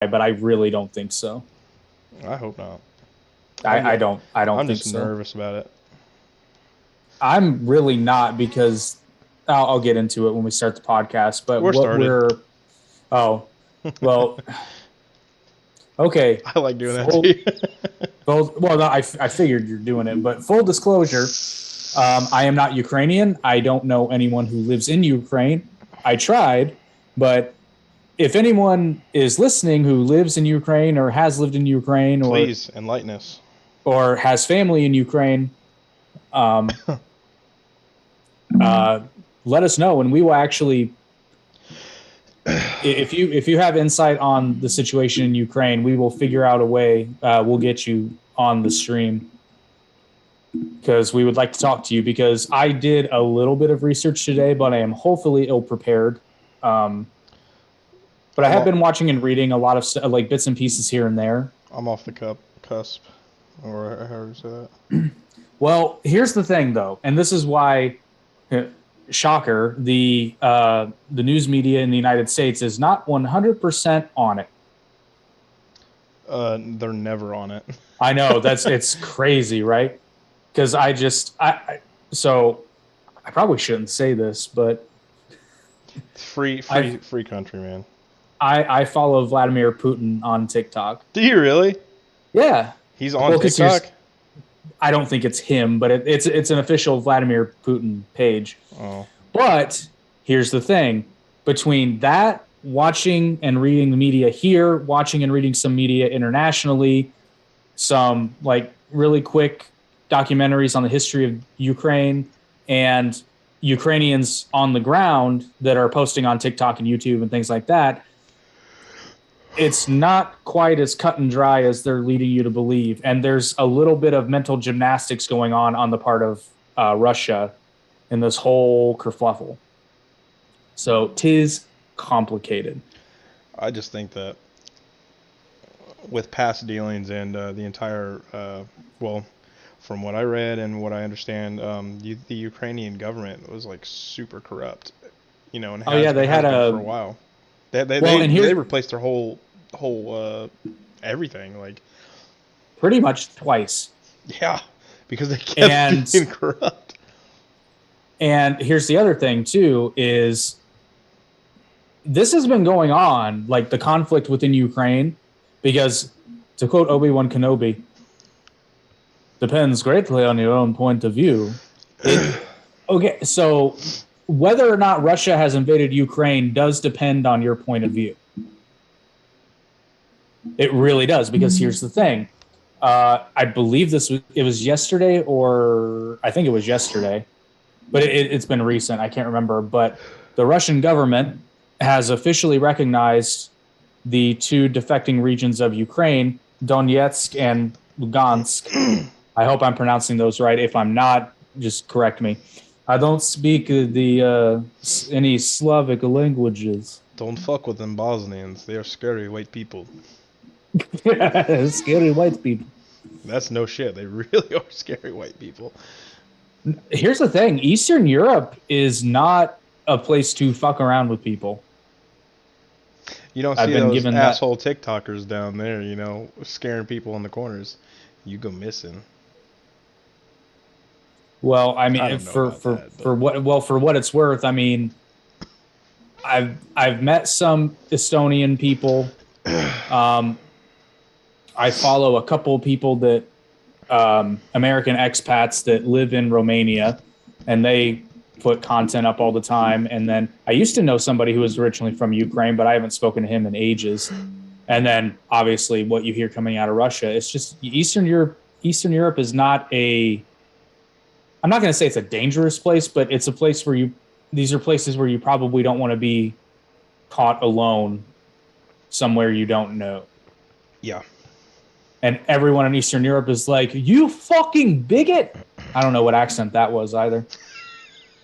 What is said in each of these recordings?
but I really don't think so. I hope not. I don't I don't I'm think just so. nervous about it. I'm really not because I'll get into it when we start the podcast. But We're what started. we're oh well okay I like doing that full too. well no, I figured you're doing it, but full disclosure, I am not Ukrainian. I don't know anyone who lives in Ukraine. I tried, but if anyone is listening who lives in Ukraine or has lived in Ukraine Please enlighten us. or has family in Ukraine, um, uh, let us know, and we will actually. If you have insight on the situation in Ukraine, we will figure out a way. We'll get you on the stream because we would like to talk to you. Because I did a little bit of research today, but I am hopefully ill prepared. Um, but I I'm have off, been watching and reading a lot of like bits and pieces here and there. I'm off the cusp, or however you say that. Well, here's the thing, though, and this is why, shocker, the news media in the United States is not 100% on it. They're never on it. I know it's crazy, right? Because so I probably shouldn't say this, but Free, I free, free country, man. I follow Vladimir Putin on TikTok. Do you really? Yeah, He's on well, because TikTok. I don't think it's him, but it's an official Vladimir Putin page. Oh, But here's the thing: between that, watching and reading the media here, watching and reading some media internationally, some like really quick documentaries on the history of Ukraine, and Ukrainians on the ground that are posting on TikTok and YouTube and things like that, it's not quite as cut and dry as they're leading you to believe. And there's a little bit of mental gymnastics going on the part of Russia in this whole kerfluffle. So tis complicated. I just think that with past dealings and the entire, well, from what I read and what I understand, the Ukrainian government was like super corrupt, and Oh yeah, they has had been for a a while. They they well, they, and they here's replaced their whole everything. Like, pretty much twice. yeah, because they kept And being corrupt. and here's the other thing too is this has been going on, like the conflict within Ukraine, because to quote Obi-Wan Kenobi, depends greatly on your own point of view. It okay, so whether or not Russia has invaded Ukraine does depend on your point of view. It really does, because here's the thing. I believe it was yesterday, or I think it was yesterday, but it's been recent. I can't remember. But the Russian government has officially recognized the two defecting regions of Ukraine, Donetsk and Lugansk. I hope I'm pronouncing those right. If I'm not, just correct me. I don't speak any Slavic languages. Don't fuck with them Bosnians. They are scary white people. Scary white people. That's no shit. They really are scary white people. Here's the thing: Eastern Europe is not a place to fuck around with people. You don't I've see been those given that. asshole TikTokers down there, scaring people in the corners. You go missing. Well, I I mean, don't know about that, but for what it's worth, I mean, I've met some Estonian people. Um, I follow a couple of people that American expats that live in Romania, and they put content up all the time. And then I used to know somebody who was originally from Ukraine, but I haven't spoken to him in ages. And then obviously what you hear coming out of Russia, it's just Eastern Europe. Eastern Europe is not a. I'm not going to say it's a dangerous place, but it's a place where you. These are places where you probably don't want to be caught alone somewhere you don't know. yeah. And everyone in Eastern Europe is like, "You fucking bigot." I don't know what accent that was either.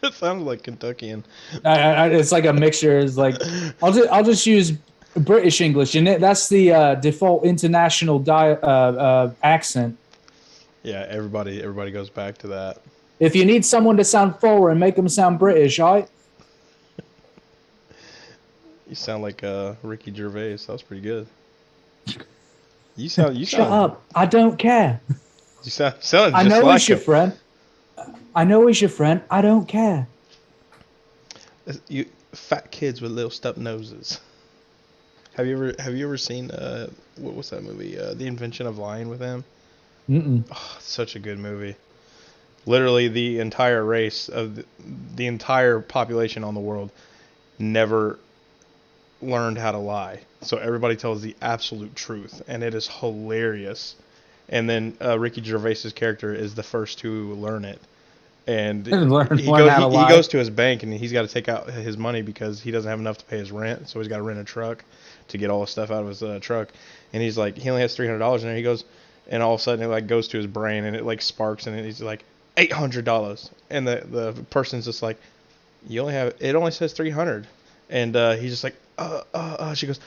It sounds like Kentuckian. It's like a mixture. It's like I'll just use British English, and that's the default international accent. Yeah, everybody goes back to that. If you need someone to sound foreign, make them sound British, right? You sound like Ricky Gervais. That was pretty good. You sound Shut up. I don't care. you sound I just know like he's your him. friend. I know he's your friend. I don't care. You fat kids with little stub noses. Have you ever seen what's that movie? The Invention of Lying with him. Mm-mm. Oh, such a good movie. Literally, the entire race of the entire population on the world never learned how to lie. So everybody tells the absolute truth, and it is hilarious. And then Ricky Gervais's character is the first to learn it, and Learn how to he lie. goes to his bank and he's got to take out his money because he doesn't have enough to pay his rent, so he's got to rent a truck to get all the stuff out of his truck. And he's like, he only has $300 in there. He goes, and all of a sudden it like goes to his brain and it like sparks and he's like $800, and the person's just like, you only have, it only says 300, and he's just like, she goes,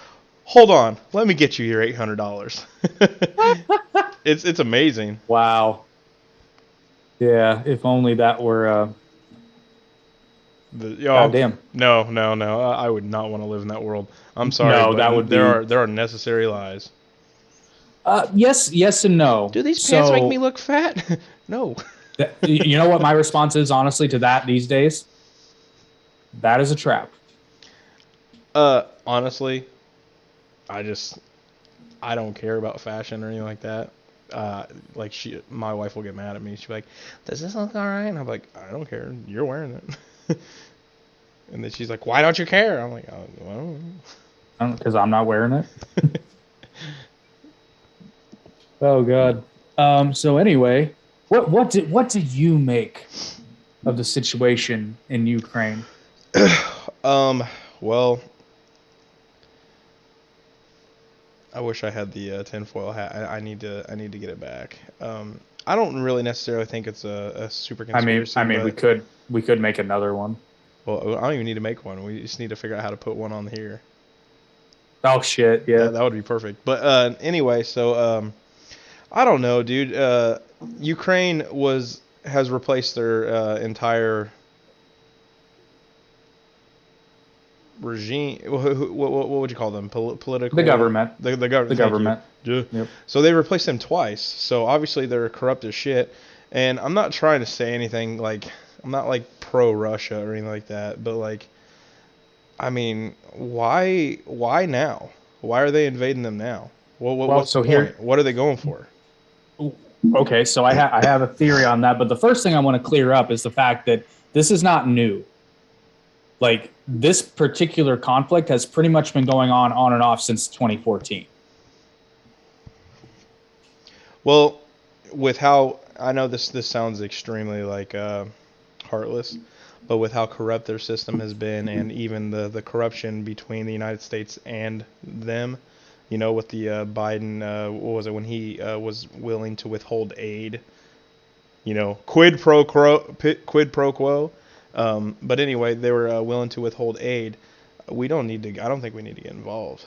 hold on, let me get you your $800. It's amazing. Wow. Yeah, if only that were Oh, goddamn. no. I would not want to live in that world. I'm sorry, No, that but would be there are necessary lies. yes and no. Do these pants make me So look fat? No. you know what my response is honestly to that these days? That is a trap. Honestly, I just I don't care about fashion or anything like that. Like my wife will get mad at me. She'll be like, "Does this look alright?" And I'm like, "I don't care. You're wearing it." And then she's like, "Why don't you care?" I'm like, "Oh, well." Because I'm not wearing it. Oh God. So anyway, what did you make of the situation in Ukraine? um. Well, I wish I had the tinfoil hat. I need to get it back. I don't really necessarily think it's a super conspiracy, I mean, but we could make another one. well, I don't even need to make one. We just need to figure out how to put one on here. Oh shit, yeah. That would be perfect. But anyway, so I don't know, dude. Ukraine has replaced their entire regime. What would you call them? The Political. government. The government. The Thank you. government. Yeah. Yep. So they replaced them twice. So obviously they're corrupt as shit. And I'm not trying to say anything like, I'm not like pro Russia or anything like that. But like, I mean, why now? Why are they invading them now? Well, What's the so here, point? What are they going for? okay, so I have a theory on that, but the first thing I want to clear up is the fact that this is not new. Like this particular conflict has pretty much been going on and off since 2014. Well, with how I know this sounds extremely like heartless, but with how corrupt their system has been, and even the corruption between the United States and them, you know, with the Biden, what was it when he was willing to withhold aid, you know, quid pro quo. But anyway, they were willing to withhold aid. We don't need to. I don't think we need to get involved.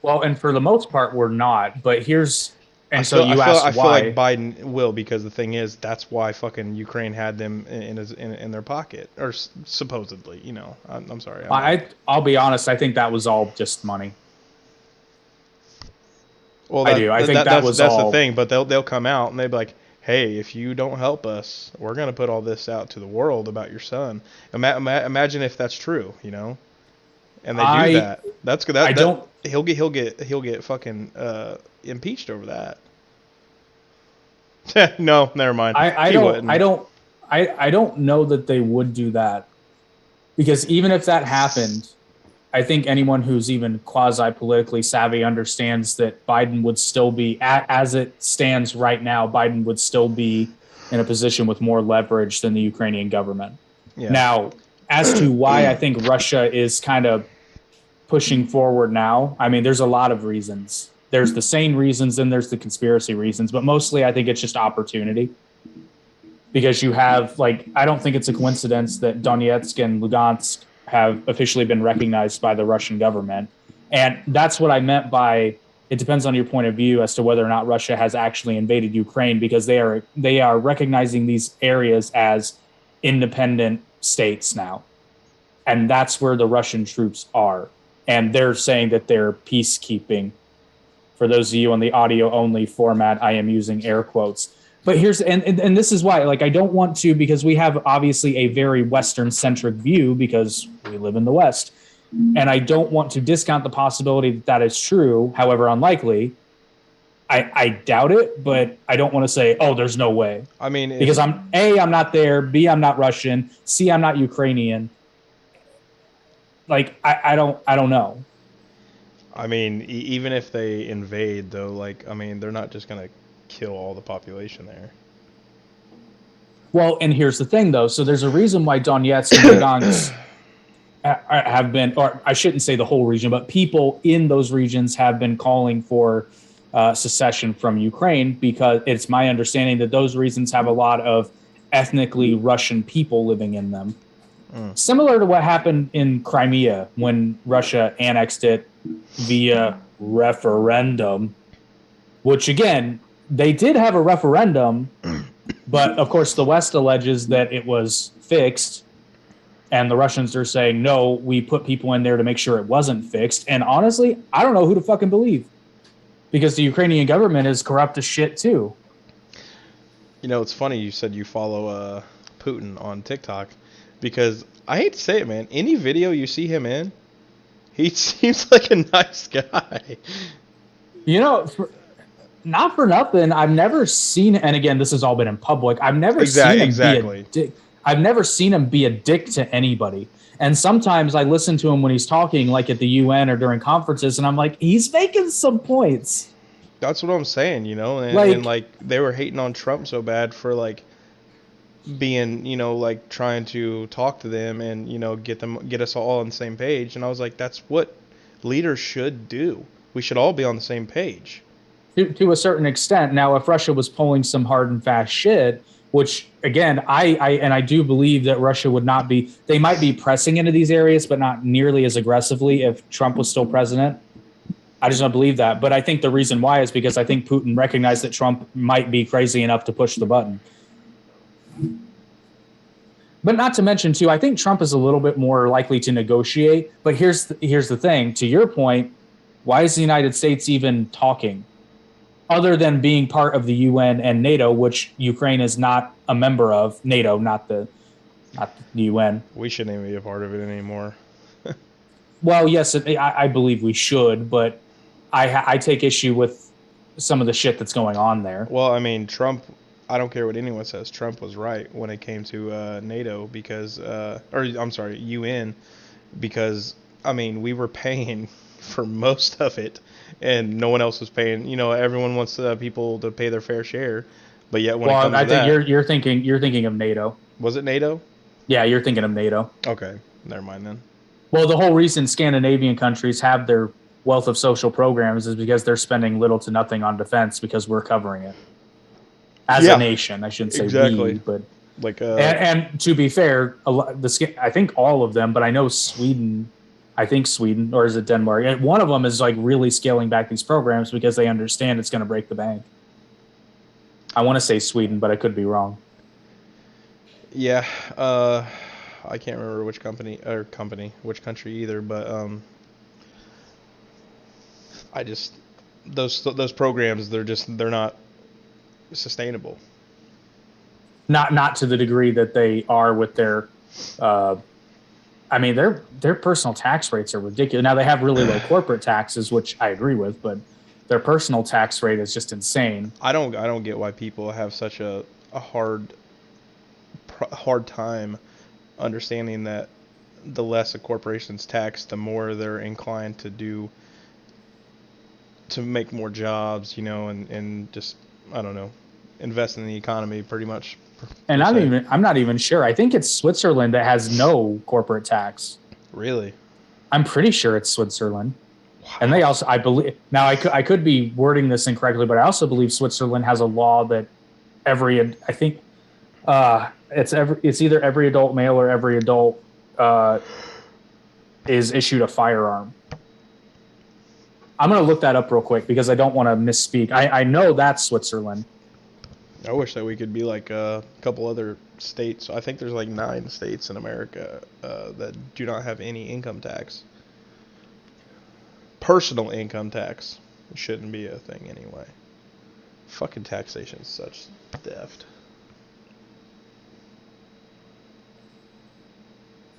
Well, and for the most part, we're not. But here's, and so you I asked feel like why. Biden will, because the thing is that's why fucking Ukraine had them in their pocket, or supposedly, you know. I'm sorry. I'm not. I'll be honest. I think that was all just money. Well, I do. I think that was that's the all. thing. But they'll come out and they'll be like, hey, if you don't help us, we're gonna put all this out to the world about your son. Imagine if that's true, you know. And they do I that. That's good. I That don't he'll get fucking impeached over that. No, never mind. I He don't wouldn't. I don't I don't know that they would do that because even if that happened, I think anyone who's even quasi politically savvy understands that Biden would still be, as it stands right now, Biden would still be in a position with more leverage than the Ukrainian government. Yeah. Now, as to why I think Russia is kind of pushing forward now, I mean, there's a lot of reasons. There's the sane reasons and there's the conspiracy reasons, but mostly I think it's just opportunity because you have, like, I don't think it's a coincidence that Donetsk and Lugansk have officially been recognized by the Russian government. And that's what I meant by it depends on your point of view as to whether or not Russia has actually invaded Ukraine, because they are recognizing these areas as independent states now. And that's where the Russian troops are. And they're saying that they're peacekeeping. For those of you on the audio only format, I am using air quotes. But here's and this is why, like, I don't want to, because we have obviously a very Western centric view because we live in the West, and I don't want to discount the possibility that that is true, however unlikely. I doubt it, but I don't want to say, oh, there's no way. I mean, if Because I'm not there. B, I'm not Russian. C, I'm not Ukrainian. Like I don't know. I mean, even if they invade, though, like, I mean, they're not just gonna kill all the population there. Well, and here's the thing, though. So there's a reason why Donetsk and Lugansk have been, or I shouldn't say the whole region, but people in those regions have been calling for secession from Ukraine, because it's my understanding that those regions have a lot of ethnically Russian people living in them. Similar to what happened in Crimea when Russia annexed it via referendum, which again, they did have a referendum, but of course the West alleges that it was fixed, and the Russians are saying, no, we put people in there to make sure it wasn't fixed. And honestly, I don't know who to fucking believe, because the Ukrainian government is corrupt as shit too. You know, it's funny you said you follow Putin on TikTok, because I hate to say it, man, any video you see him in, he seems like a nice guy. You know, not for nothing, I've never seen, and again, this has all been in public, I've never seen him be a dick. I've never seen him be a dick to anybody. And sometimes I listen to him when he's talking, like at the UN or during conferences, and I'm like, he's making some points. That's what I'm saying, you know, and like they were hating on Trump so bad for like being, you know, like trying to talk to them and, you know, get us all on the same page. And I was like, that's what leaders should do. We should all be on the same page. To a certain extent. Now, if Russia was pulling some hard and fast shit, which again, I do believe that Russia would not be, they might be pressing into these areas, but not nearly as aggressively if Trump was still president. I just don't believe that. But I think the reason why is because I think Putin recognized that Trump might be crazy enough to push the button. But not to mention, too, I think Trump is a little bit more likely to negotiate. But here's the thing. To your point, why is the United States even talking? Other than being part of the UN and NATO, which Ukraine is not a member of. NATO, not the UN. We shouldn't even be a part of it anymore. Well, yes, I believe we should, but I take issue with some of the shit that's going on there. Well, I mean, Trump, I don't care what anyone says, Trump was right when it came to NATO because, or I'm sorry, UN, because, I mean, we were paying for most of it and no one else was paying. You know, everyone wants people to pay their fair share, but yet when it comes to that, you're thinking of NATO. Was it NATO? Yeah, you're thinking of NATO. Okay, never mind then. Well, the whole reason Scandinavian countries have their wealth of social programs is because they're spending little to nothing on defense because we're covering it as a nation. I shouldn't say exactly. we, but like and to be fair, I think all of them, but I know Sweden. I think Sweden, or is it Denmark? And one of them is like really scaling back these programs because they understand it's going to break the bank. I want to say Sweden, but I could be wrong. Yeah, I can't remember which which country either, but I just those programs they're not sustainable. Not to the degree that they are with their I mean their personal tax rates are ridiculous. Now they have really low corporate taxes, which I agree with, but their personal tax rate is just insane. I don't get why people have such a hard time understanding that the less a corporation's taxed, the more they're inclined to make more jobs, you know, and just, I don't know, invest in the economy pretty much. And I'm not even sure. I think it's Switzerland that has no corporate tax. Really? I'm pretty sure it's Switzerland. Wow. And they also, I believe, now I could be wording this incorrectly, but I also believe Switzerland has a law that it's either every adult male or every adult is issued a firearm. I'm going to look that up real quick because I don't want to misspeak. I know that's Switzerland. I wish that we could be like a couple other states. I think there's like 9 states in America that do not have any income tax. Personal income tax. It shouldn't be a thing anyway. Fucking taxation is such theft.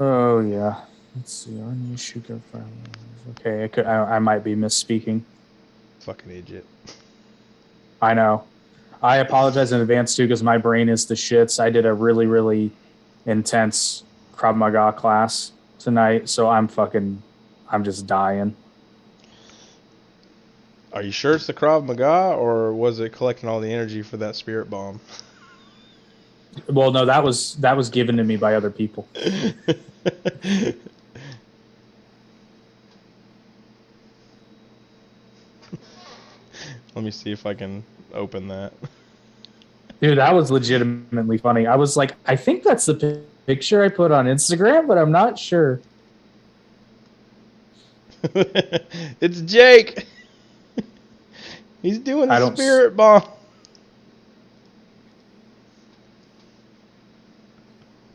Oh yeah. Let's see. Our new sugar farmers. Okay, I might be misspeaking. Fucking idiot. I know. I apologize in advance too because my brain is the shits. I did a really, really intense Krav Maga class tonight, so I'm just dying. Are you sure it's the Krav Maga, or was it collecting all the energy for that spirit bomb? Well, no, that was given to me by other people. Let me see if I can open that. Dude, that was legitimately funny. I was like, I think that's the picture I put on Instagram, but I'm not sure. It's Jake. He's doing a spirit bomb.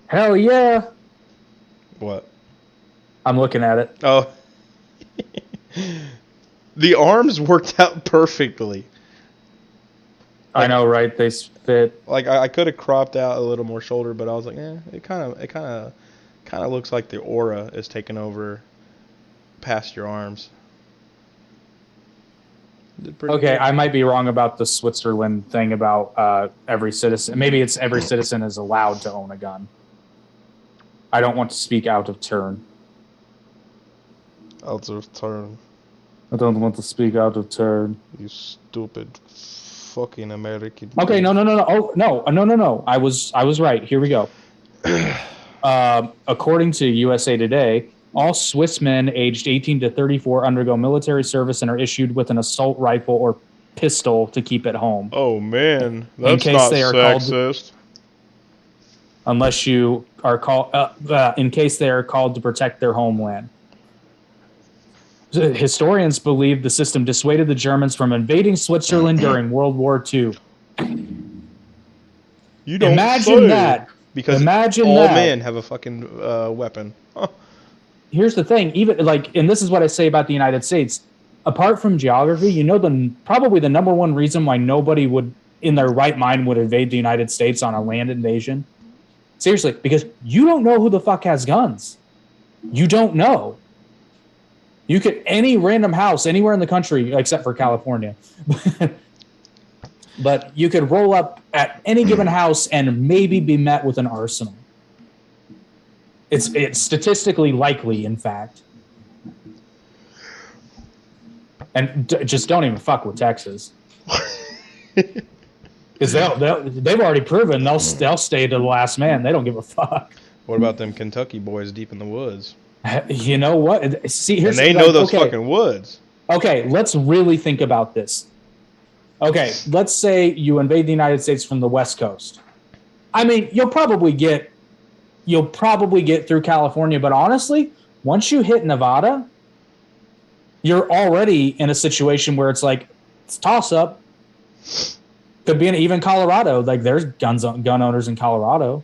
Hell yeah. What? I'm looking at it. Oh. The arms worked out perfectly. I know, right? They fit. Like I could have cropped out a little more shoulder, but I was like, it kind of looks like the aura is taking over past your arms. Okay, good. I might be wrong about the Switzerland thing about every citizen. Maybe it's every citizen is allowed to own a gun. I don't want to speak out of turn. Out of turn. I don't want to speak out of turn. You stupid fucking American. Okay, no. Oh, no. I was right. Here we go. According to USA Today, all Swiss men aged 18 to 34 undergo military service and are issued with an assault rifle or pistol to keep at home. Oh man, that's not sexist. Unless you are called, in case they are called to protect their homeland. Historians believe the system dissuaded the Germans from invading Switzerland during World War II. You don't imagine that. Because imagine all that. men have a fucking weapon. Huh. Here's the thing, even like, and this is what I say about the United States. Apart from geography, you know, probably the number one reason why nobody would, in their right mind, would invade the United States on a land invasion. Seriously, because you don't know who the fuck has guns. You don't know. You could, any random house anywhere in the country, except for California, but you could roll up at any given house and maybe be met with an arsenal. It's statistically likely, in fact. And just don't even fuck with Texas. Because they've already proven they'll stay to the last man. They don't give a fuck. What about them Kentucky boys deep in the woods? You know what? See, here's and they know those fucking woods. Okay, let's really think about this. Okay, let's say you invade the United States from the West Coast. I mean, you'll probably get through California, but honestly, once you hit Nevada, you're already in a situation where it's like, it's toss up. Could be even Colorado. Like, there's gun owners in Colorado.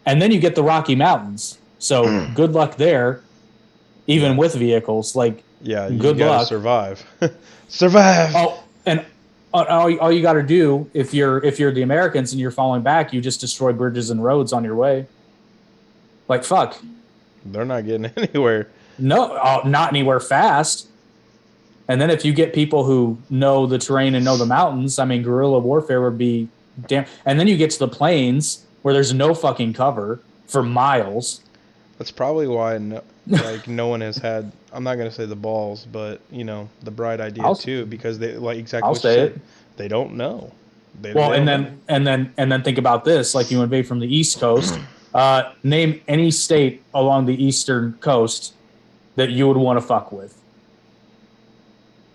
And then you get the Rocky Mountains. So good luck there, even with vehicles. Like, yeah, you good gotta luck. Survive. Survive. Oh, and all you got to do, if you're the Americans and you're falling back, you just destroy bridges and roads on your way. Like, fuck. They're not getting anywhere. No, not anywhere fast. And then if you get people who know the terrain and know the mountains, I mean, guerrilla warfare would be damn. And then you get to the plains where there's no fucking cover for miles. That's probably why no one has had, I'm not going to say the balls, but, you know, the bright idea too, because they, like, exactly what you said, they don't know. And then think about this, like, you invade from the East Coast, name any state along the eastern coast that you would want to fuck with.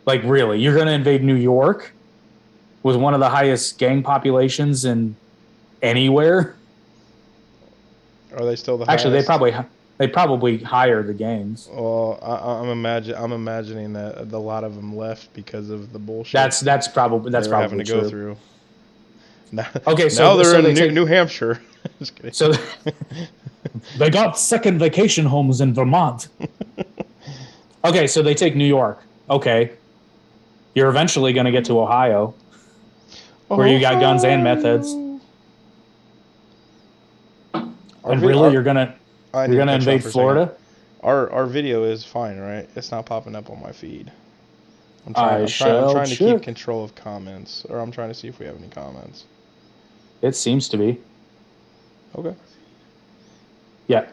Like, really, you're going to invade New York with one of the highest gang populations in anywhere? Are they still the Actually, highest? they probably hire the gangs. Well, I'm imagining that a lot of them left because of the bullshit. That's probably having to true. Go through. Now, so they're in New Hampshire. Just kidding. So they got second vacation homes in Vermont. Okay, so they take New York. Okay. You're eventually going to get to Ohio, where you got guns and meth heads. And really, you're gonna invade Florida? Our video is fine, right? It's not popping up on my feed. I I'm trying to keep check. control of comments, or I'm trying to see if we have any comments. It seems to be. Okay. Yeah.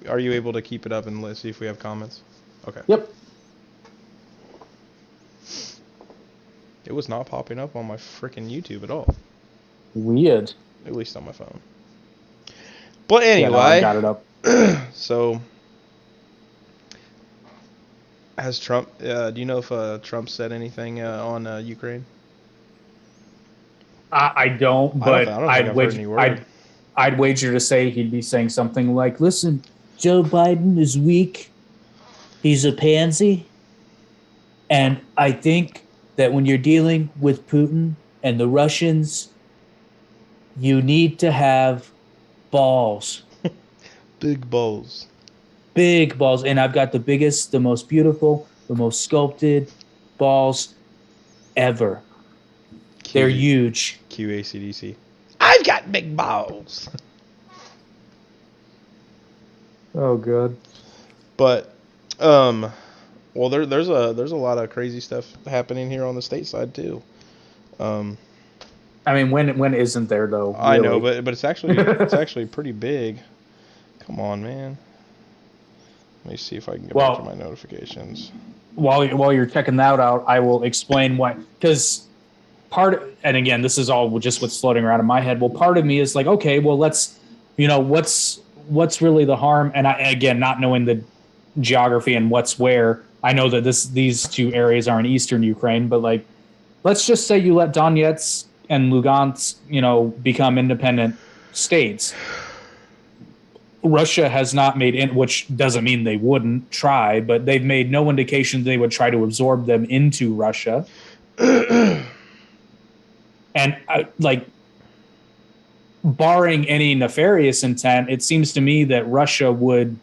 Are you able to keep it up and let's see if we have comments? Okay. Yep. It was not popping up on my freaking YouTube at all. Weird. At least on my phone. But anyway, yeah, no, I got it up. So, has Trump? Do you know if Trump said anything on Ukraine? I don't, but I don't think I've heard any word. I'd wager to say he'd be saying something like, "Listen, Joe Biden is weak. He's a pansy, and I think that when you're dealing with Putin and the Russians, you need to have balls." Big balls. Big balls. And I've got the biggest, the most beautiful, the most sculpted balls ever. They're huge. QACDC. I've got big balls. Oh, good. But, well, there's a lot of crazy stuff happening here on the state side too. I mean, when isn't there though? Really? I know, but it's actually pretty big. Come on, man. Let me see if I can get back to my notifications. While you're checking that out, I will explain why. Because and again, this is all just what's floating around in my head. Well, part of me is like, okay, well, let's, what's really the harm? And again, not knowing the geography and what's where, I know that these two areas are in eastern Ukraine, but like, let's just say you let Donetsk and Lugansk, become independent states. Russia has not made, which doesn't mean they wouldn't try, but they've made no indication they would try to absorb them into Russia. And barring any nefarious intent, it seems to me that Russia would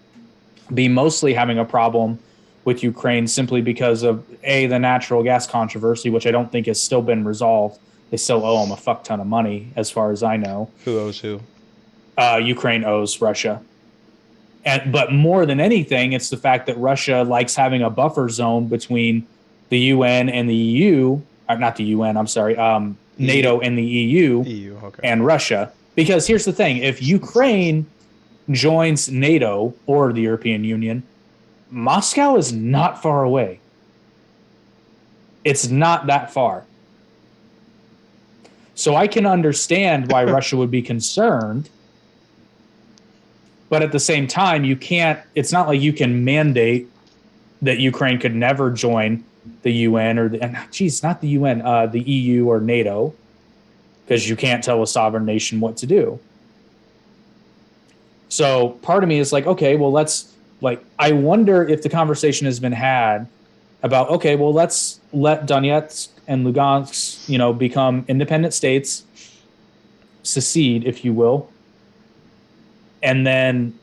be mostly having a problem with Ukraine simply because of the natural gas controversy, which I don't think has still been resolved. They still owe them a fuck ton of money, as far as I know. Who owes who? Ukraine owes Russia. But more than anything, it's the fact that Russia likes having a buffer zone between the UN and the EU. Not the UN, I'm sorry. NATO and the EU, okay. And Russia. Because here's the thing. If Ukraine joins NATO or the European Union, Moscow is not far away. It's not that far. So I can understand why Russia would be concerned. But at the same time, it's not like you can mandate that Ukraine could never join the UN not the UN, the EU or NATO, because you can't tell a sovereign nation what to do. So part of me is like, okay, well, I wonder if the conversation has been had about, okay, well, let's let Donetsk and Lugansk, become independent states, secede, if you will. And then,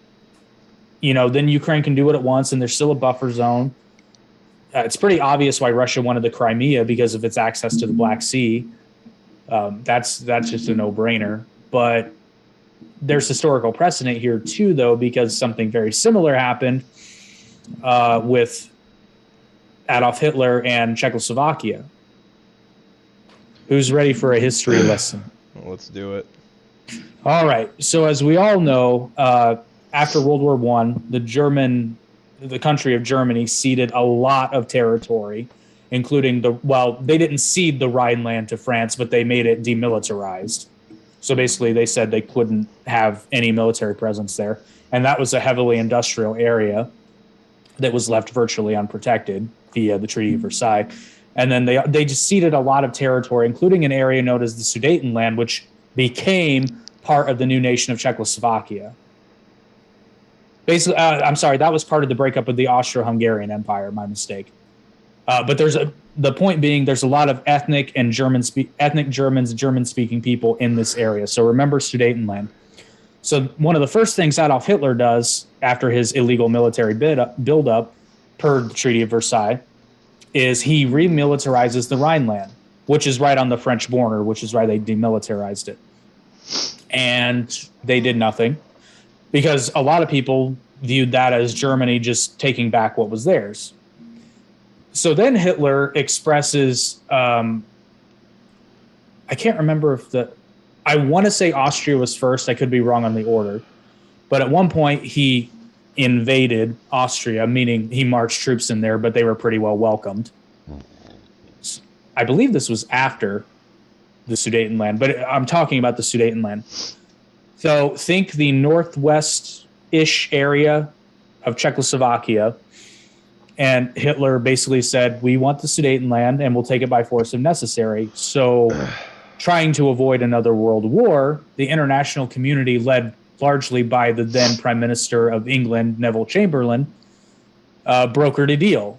then Ukraine can do what it wants, and there's still a buffer zone. It's pretty obvious why Russia wanted the Crimea because of its access to the Black Sea. That's just a no-brainer. But there's historical precedent here too, though, because something very similar happened with Adolf Hitler and Czechoslovakia. Who's ready for a history lesson? Let's do it. All right. So as we all know, after World War I, the country of Germany ceded a lot of territory, including they didn't cede the Rhineland to France, but they made it demilitarized. So basically they said they couldn't have any military presence there. And that was a heavily industrial area that was left virtually unprotected via the Treaty of Versailles. And then they just ceded a lot of territory, including an area known as the Sudetenland, which became part of the new nation of Czechoslovakia. Basically, I'm sorry, that was part of the breakup of the Austro-Hungarian Empire. My mistake. But the point being, there's a lot of ethnic Germans, German-speaking people in this area. So remember Sudetenland. So one of the first things Adolf Hitler does after his illegal military buildup per the Treaty of Versailles is he remilitarizes the Rhineland, which is right on the French border, which is why they demilitarized it. And they did nothing because a lot of people viewed that as Germany just taking back what was theirs. So then Hitler expresses, I can't remember if I want to say Austria was first. I could be wrong on the order. But at one point, he invaded Austria, meaning he marched troops in there, but they were pretty well welcomed. I believe this was after the Sudetenland, but I'm talking about the Sudetenland. So think the northwest-ish area of Czechoslovakia, and Hitler basically said, we want the Sudetenland and we'll take it by force if necessary. So trying to avoid another world war, the international community, led largely by the then Prime Minister of England, Neville Chamberlain, brokered a deal.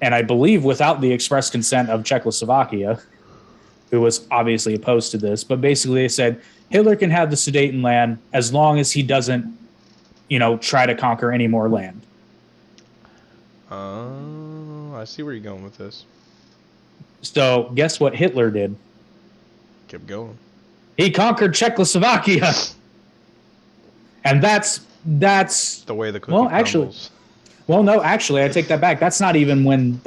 And I believe without the express consent of Czechoslovakia, who was obviously opposed to this, but basically they said, Hitler can have the Sudetenland as long as he doesn't, try to conquer any more land. I see where you're going with this. So guess what Hitler did? Kept going. He conquered Czechoslovakia. And that's the way the cookie crumbles. Well, no, actually, I take that back. That's not even when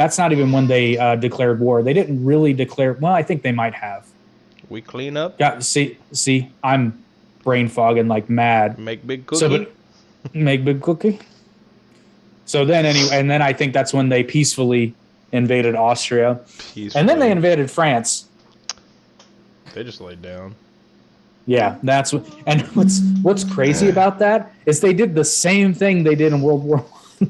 they declared war. They didn't really declare. Well, I think they might have. We clean up. See, I'm brain fogging like mad. Make big cookie. Make big cookie. So then, anyway, and then I think that's when they peacefully invaded Austria, and then they invaded France. They just laid down. Yeah, that's what. And what's crazy about that is they did the same thing they did in World War I.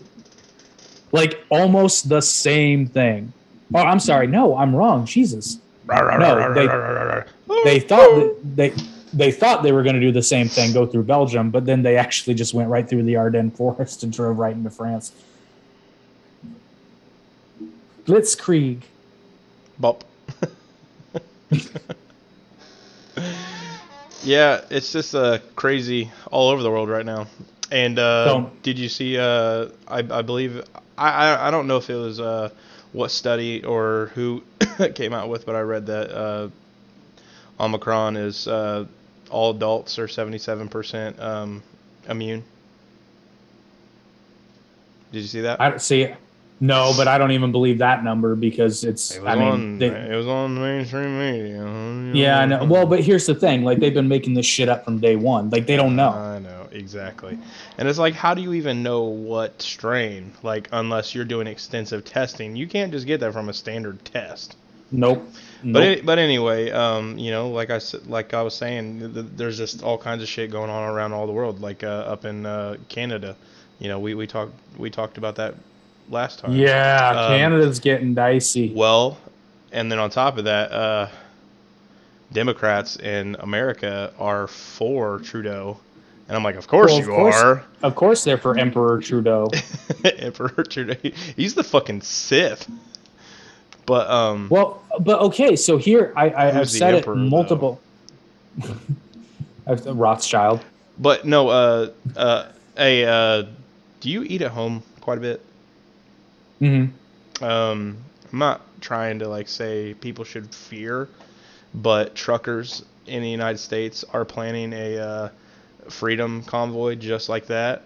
Like almost the same thing. Oh, I'm sorry. No, I'm wrong. Jesus. No, they thought they thought they were going to do the same thing, go through Belgium, but then they actually just went right through the Ardennes forest and drove right into France. Blitzkrieg. Bop. Yeah, it's just crazy all over the world right now. And did you see? I believe I don't know if it was what study or who came out with, but I read that Omicron is all adults are 77% immune. Did you see that? I don't see it. No, but I don't even believe that number because it was on the mainstream media. Yeah, I know. Well, but here's the thing: like they've been making this shit up from day one. Like they don't know. I know exactly, and it's like, how do you even know what strain? Like, unless you're doing extensive testing, you can't just get that from a standard test. Nope. But anyway, like I was saying, there's just all kinds of shit going on around all the world. Like up in Canada, we talked about that last time. Yeah, Canada's getting dicey. Well, and then on top of that, Democrats in America are for Trudeau, and I'm like, of course you are. Of course they're for Emperor Trudeau. Emperor Trudeau, he's the fucking Sith. But but okay, so here I've said it multiple. Rothschild. But no, do you eat at home quite a bit? Mm-hmm. I'm not trying to say people should fear, but truckers in the United States are planning a freedom convoy just like that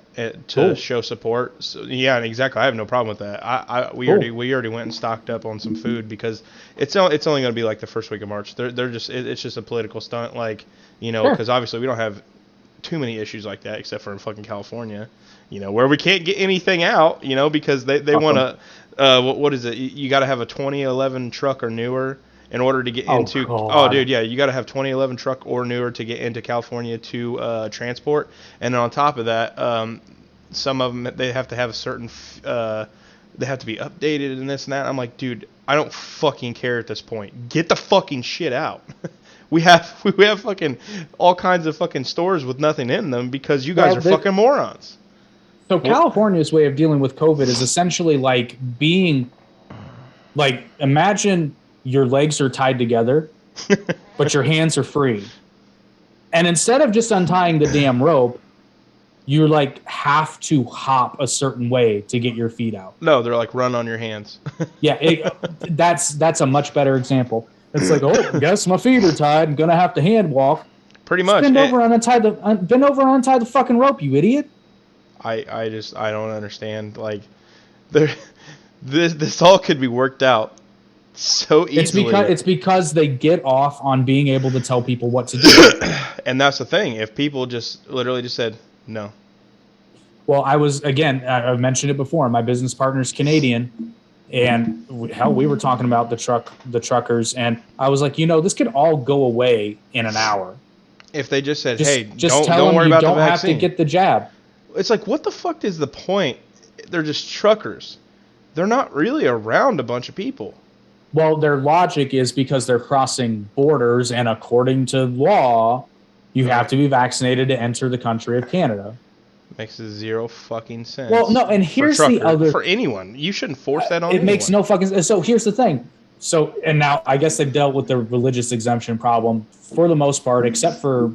to show support. So yeah, exactly. I have no problem with that. We already went and stocked up on some food because it's only going to be like the first week of March. It's just a political stunt, because obviously we don't have too many issues like that except for in fucking California, where we can't get anything out, because they want to, what is it? You got to have a 2011 truck or newer in order to get into. God. Oh, dude, yeah, you got to have 2011 truck or newer to get into California to transport. And then on top of that, some of them they have to have a certain, they have to be updated and this and that. I'm like, dude, I don't fucking care at this point. Get the fucking shit out. We have fucking all kinds of fucking stores with nothing in them because you guys are fucking morons. So California's way of dealing with COVID is essentially imagine your legs are tied together, but your hands are free. And instead of just untying the damn rope, you like have to hop a certain way to get your feet out. No, they're like run on your hands. Yeah, that's a much better example. It's like, oh, guess my feet are tied. I'm gonna have to hand walk. Pretty Just much. bend over and untie the fucking rope, you idiot. I don't understand. Like, there, this all could be worked out so easily. It's because they get off on being able to tell people what to do. And that's the thing. If people just literally just said no. Well, I've mentioned it before. My business partner's Canadian, and hell, we were talking about the truckers, and I was like, this could all go away in an hour. If they just said, Just hey, tell don't worry them about you the don't have vaccine. to get the jab. It's like, what the fuck is the point? They're just truckers. They're not really around a bunch of people. Well, their logic is because they're crossing borders, and according to law, you have to be vaccinated to enter the country of Canada. Makes zero fucking sense. Well, no, and here's the other... For anyone. You shouldn't force that on anyone. It makes no fucking sense. So here's the thing. So, and now I guess they've dealt with the religious exemption problem for the most part, except for,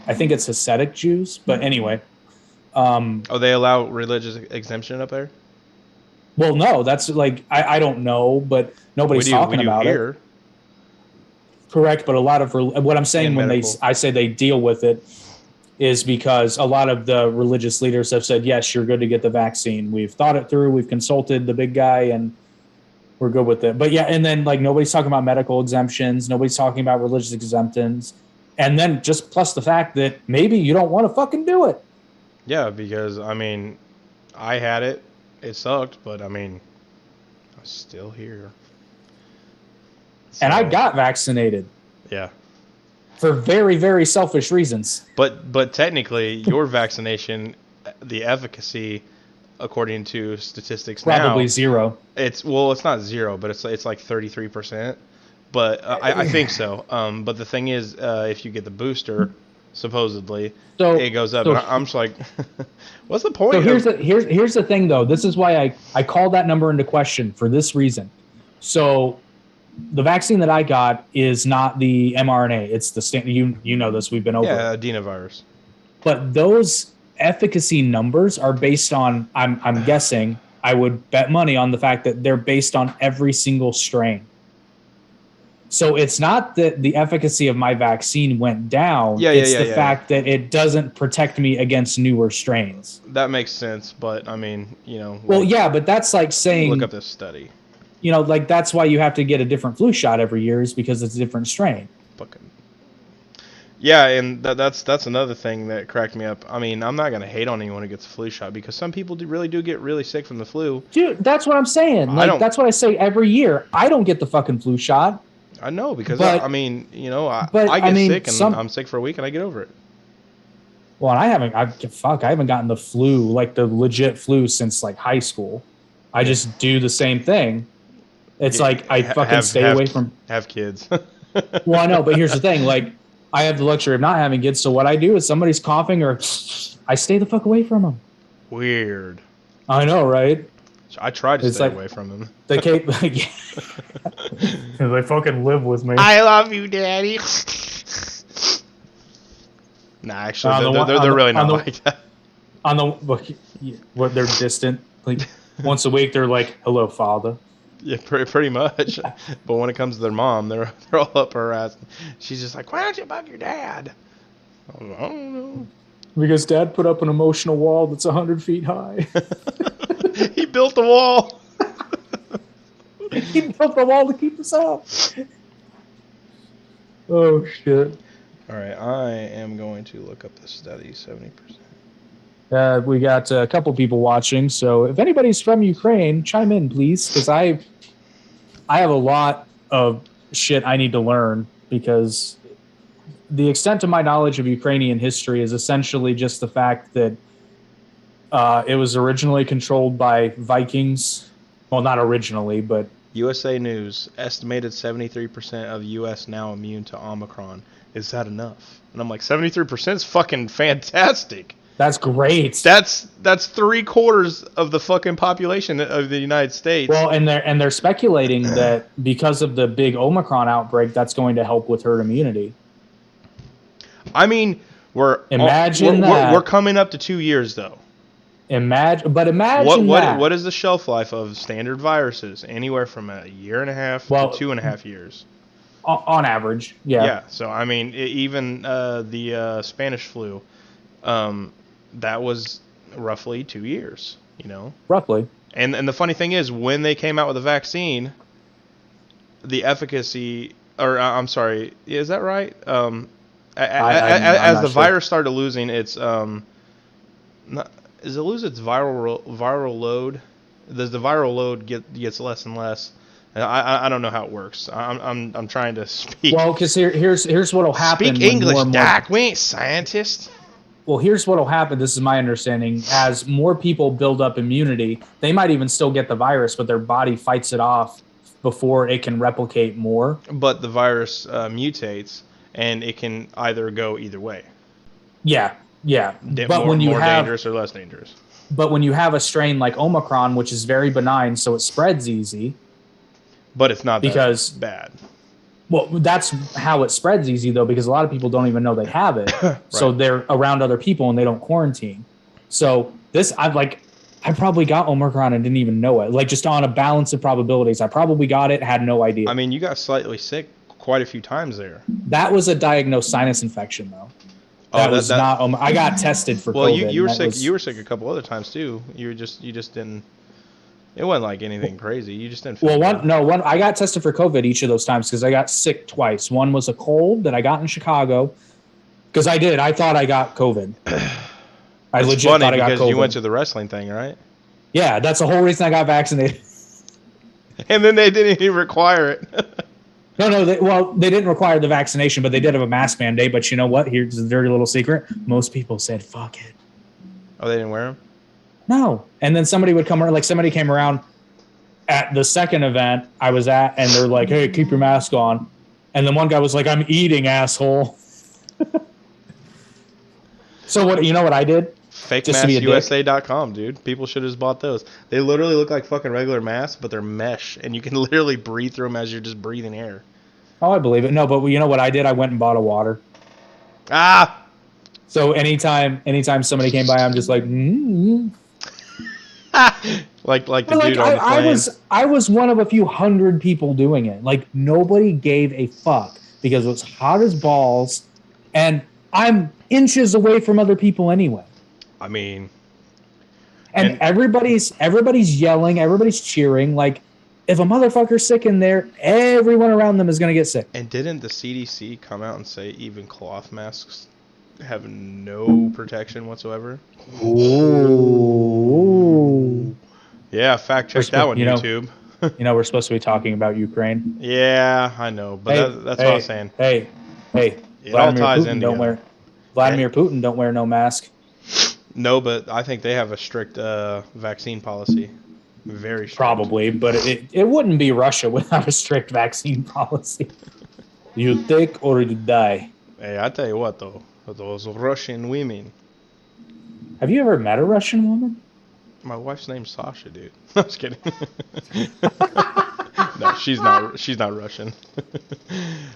I think it's Hasidic Jews. But anyway. They allow religious exemption up there? Well, no, that's like, I don't know, but nobody's talking about it. Correct, but a lot of what I'm saying when I say they deal with it is because a lot of the religious leaders have said, yes, you're good to get the vaccine. We've thought it through. We've consulted the big guy, and we're good with it. But yeah, and then like nobody's talking about medical exemptions. Nobody's talking about religious exemptions. And then just plus the fact that maybe you don't want to fucking do it. Yeah, because, I mean, I had it. It sucked, but, I mean, I'm still here. So, and I got vaccinated. Yeah. For very, very selfish reasons. But technically, your vaccination, the efficacy, according to statistics probably now, zero. It's not zero, but it's like 33%. But I think so. But the thing is, if you get the booster, supposedly, it goes up. And I'm just like, what's the point? So here's the thing, though. This is why I called that number into question for this reason. So the vaccine that I got is not the mRNA. It's the standard. You know this. We've been over. Yeah, adenovirus. But those efficacy numbers are based on. I'm guessing. I would bet money on the fact that they're based on every single strain. So it's not that the efficacy of my vaccine went down. It's the fact that it doesn't protect me against newer strains. That makes sense, but I mean, Well, yeah, but that's like saying look up this study. Like that's why you have to get a different flu shot every year is because it's a different strain. Fucking. Yeah, and that's another thing that cracked me up. I mean, I'm not gonna hate on anyone who gets a flu shot because some people really do get really sick from the flu. Dude, that's what I'm saying. Like that's what I say every year. I don't get the fucking flu shot. I know because I mean, I get sick and I'm sick for a week and I get over it. Well, I haven't gotten the flu, like the legit flu, since like high school. I just do the same thing. It's like I fucking stay away from have kids. Well, I know, but here's the thing: like I have the luxury of not having kids, so what I do is somebody's coughing or I stay the fuck away from them. Weird. I know, right? I try to stay away from them. They can't. They fucking live with me. I love you, Daddy. Nah, actually, they're really not like that. What they're distant. Like once a week, they're like, "Hello, Father." Yeah, pretty much. But when it comes to their mom, they're all up her ass. She's just like, "Why don't you bug your dad?" I don't know. Because Dad put up an emotional wall that's 100 feet high. He built the wall. He built the wall to keep us out. Oh shit! All right, I am going to look up the study. 70%. We got a couple people watching, so if anybody's from Ukraine, chime in, please, because I have a lot of shit I need to learn because the extent of my knowledge of Ukrainian history is essentially just the fact that it was originally controlled by Vikings. Well, not originally, but USA News, estimated 73% of the U.S. now immune to Omicron. Is that enough? And I'm like, 73% is fucking fantastic. That's great. That's 3/4 of the fucking population of the United States. Well, and they're speculating that because of the big Omicron outbreak, that's going to help with herd immunity. I mean, Imagine that. We're coming up to 2 years though. Imagine that. What is the shelf life of standard viruses? Anywhere from a year and a half to 2.5 years. On average, yeah. Yeah. So I mean, even the Spanish flu, that was roughly 2 years. You know. Roughly. And the funny thing is, when they came out with a vaccine, the efficacy, or I'm sorry, is that right? As the virus started losing its does it lose its viral load? Does the viral load gets less and less? I don't know how it works. I'm trying to speak. Well, because here's what'll happen. Speak English, Doc. We ain't scientists. Well, here's what'll happen. This is my understanding. As more people build up immunity, they might even still get the virus, but their body fights it off before it can replicate more. But the virus mutates, and it can either go either way. Yeah. But when you more dangerous or less dangerous. But when you have a strain like Omicron, which is very benign, so it spreads easy. But it's not because bad. Well, that's how it spreads easy, though, because a lot of people don't even know they have it. Right. So they're around other people and they don't quarantine. So I probably got Omicron and didn't even know it. Like, just on a balance of probabilities, I probably got it, had no idea. I mean, you got slightly sick quite a few times there. That was a diagnosed sinus infection, though. That was not. I got tested for COVID. Well, you were sick. You were sick a couple other times too. You just didn't. It wasn't like anything crazy. You just didn't feel one. I got tested for COVID each of those times because I got sick twice. One was a cold that I got in Chicago because I thought I got COVID. I it's legit funny thought I got because COVID. You went to the wrestling thing, right? Yeah, that's the whole reason I got vaccinated. And then they didn't even require it. No. They didn't require the vaccination, but they did have a mask mandate. But you know what? Here's a dirty little secret. Most people said, fuck it. Oh, they didn't wear them? No. And then somebody would come around, like somebody came around at the second event I was at, and they're like, hey, keep your mask on. And then one guy was like, I'm eating, asshole. So what? You know what I did? FakeMaskUSA.com, dude. People should have just bought those. They literally look like fucking regular masks, but they're mesh, and you can literally breathe through them as you're just breathing air. Oh, I believe it. No, but you know what I did? I went and bought a water. Ah! So anytime somebody came by, I'm just like, like the dude on the plane. I was one of a few hundred people doing it. Like, nobody gave a fuck because it was hot as balls, and I'm inches away from other people anyway. I mean, and everybody's yelling, everybody's cheering. Like, if a motherfucker's sick in there, everyone around them is going to get sick. And didn't the CDC come out and say even cloth masks have no protection whatsoever? Ooh. Yeah, fact check that one, YouTube. We're supposed to be talking about Ukraine. Yeah, I know, but that's what I was saying. Hey, it all ties in together. Vladimir Putin don't wear no mask. No, but I think they have a strict vaccine policy. Very strict. Probably, but it wouldn't be Russia without a strict vaccine policy. You take or you die. Hey, I tell you what, though. Those Russian women. Have you ever met a Russian woman? My wife's name's Sasha, dude. I'm just kidding. No, she's not Russian.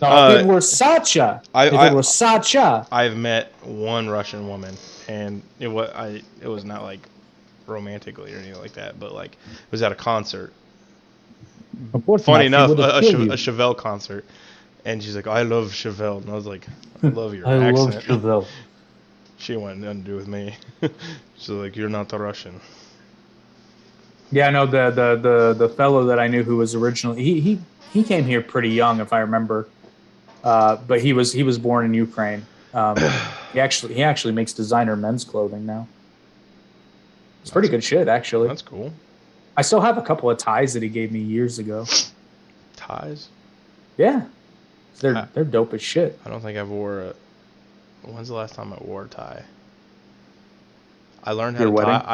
No, if it were Sacha. It was Sacha. I've met one Russian woman, and it was not like romantically or anything like that, but like it was at a concert. Funny enough, a Chevelle concert, and she's like, "I love Chevelle," and I was like, "I love your accent." I love Chevelle. She wanted nothing to do with me. She's like, "You're not the Russian." Yeah, no, the fellow that I knew who was originally he came here pretty young, if I remember, but he was born in Ukraine. He actually makes designer men's clothing now. It's pretty good shit, actually. That's cool. I still have a couple of ties that he gave me years ago. Ties? Yeah, they're dope as shit. I don't think I've wore a. When's the last time I wore a tie? I learned how to tie.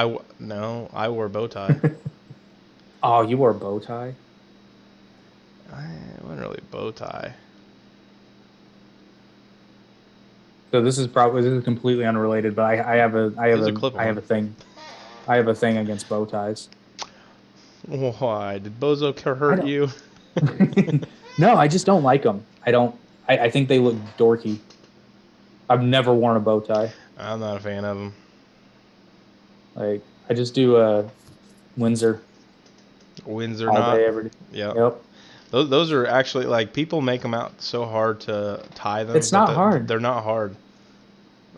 I wore a bow tie. Oh, you wore a bow tie? It wasn't really a bow tie. So this is completely unrelated, but I have a thing. I have a thing against bow ties. Why did Bozo hurt you? No, I just don't like them. I think they look dorky. I've never worn a bow tie. I'm not a fan of them. Like I just do a Windsor Windsor all knot. day, every day. Yep. Yep. Those are actually like people make them out so hard to tie them, It's but not hard. they're not hard.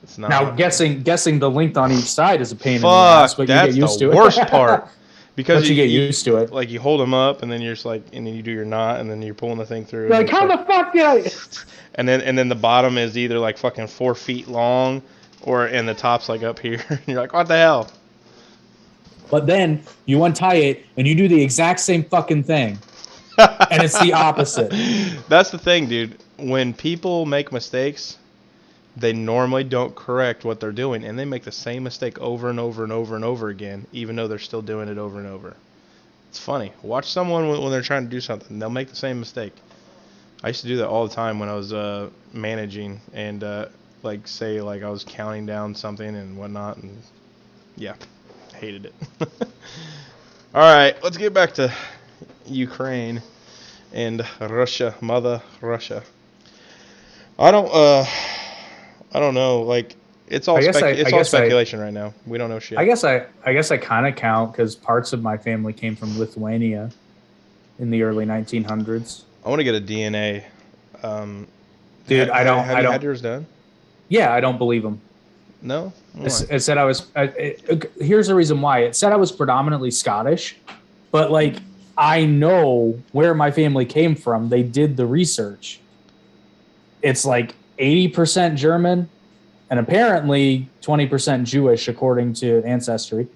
It's not Now hard. guessing the length on each side is a pain in the ass, Fuck, but you get that's the used to worst it. part. Because But you get used to it. like you hold them up and then you're just like, and then you do your knot and then you're pulling the thing through. You're And like, how the fuck did I? and then the bottom is either like fucking 4 feet long, or and the top's like up here. And you're like, what the hell? But then you untie it and you do the exact same fucking thing, and it's the opposite. That's the thing, dude. When people make mistakes, they normally don't correct what they're doing, and they make the same mistake over and over and over and over again, even though they're still doing it over and over. It's funny. Watch someone when they're trying to do something. They'll make the same mistake. I used to do that all the time when I was managing and like say like I was counting down something and whatnot, and yeah, hated it. All right, let's get back to Ukraine and Russia, mother Russia. I don't know. Like it's all speculation right now. We don't know shit. I guess I kind of count because parts of my family came from Lithuania in the early 1900s. I want to get a DNA. Dude, I don't. Have you had yours done? Yeah, I don't believe them. No. It said I was. Here's the reason why. It said I was predominantly Scottish, but like I know where my family came from. They did the research. It's like 80% German, and apparently 20% Jewish, according to Ancestry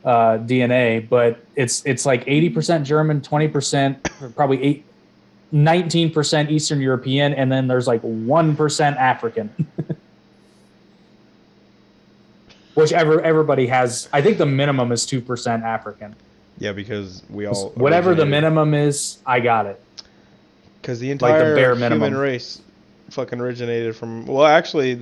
DNA. But it's like 80% German, 20%, probably 19% Eastern European, and then there's like 1% African. Which everybody has. I think the minimum is 2% African. Yeah, because we all whatever the minimum is, I got it. Because the entire like the bare human minimum. race fucking originated from. Well, actually,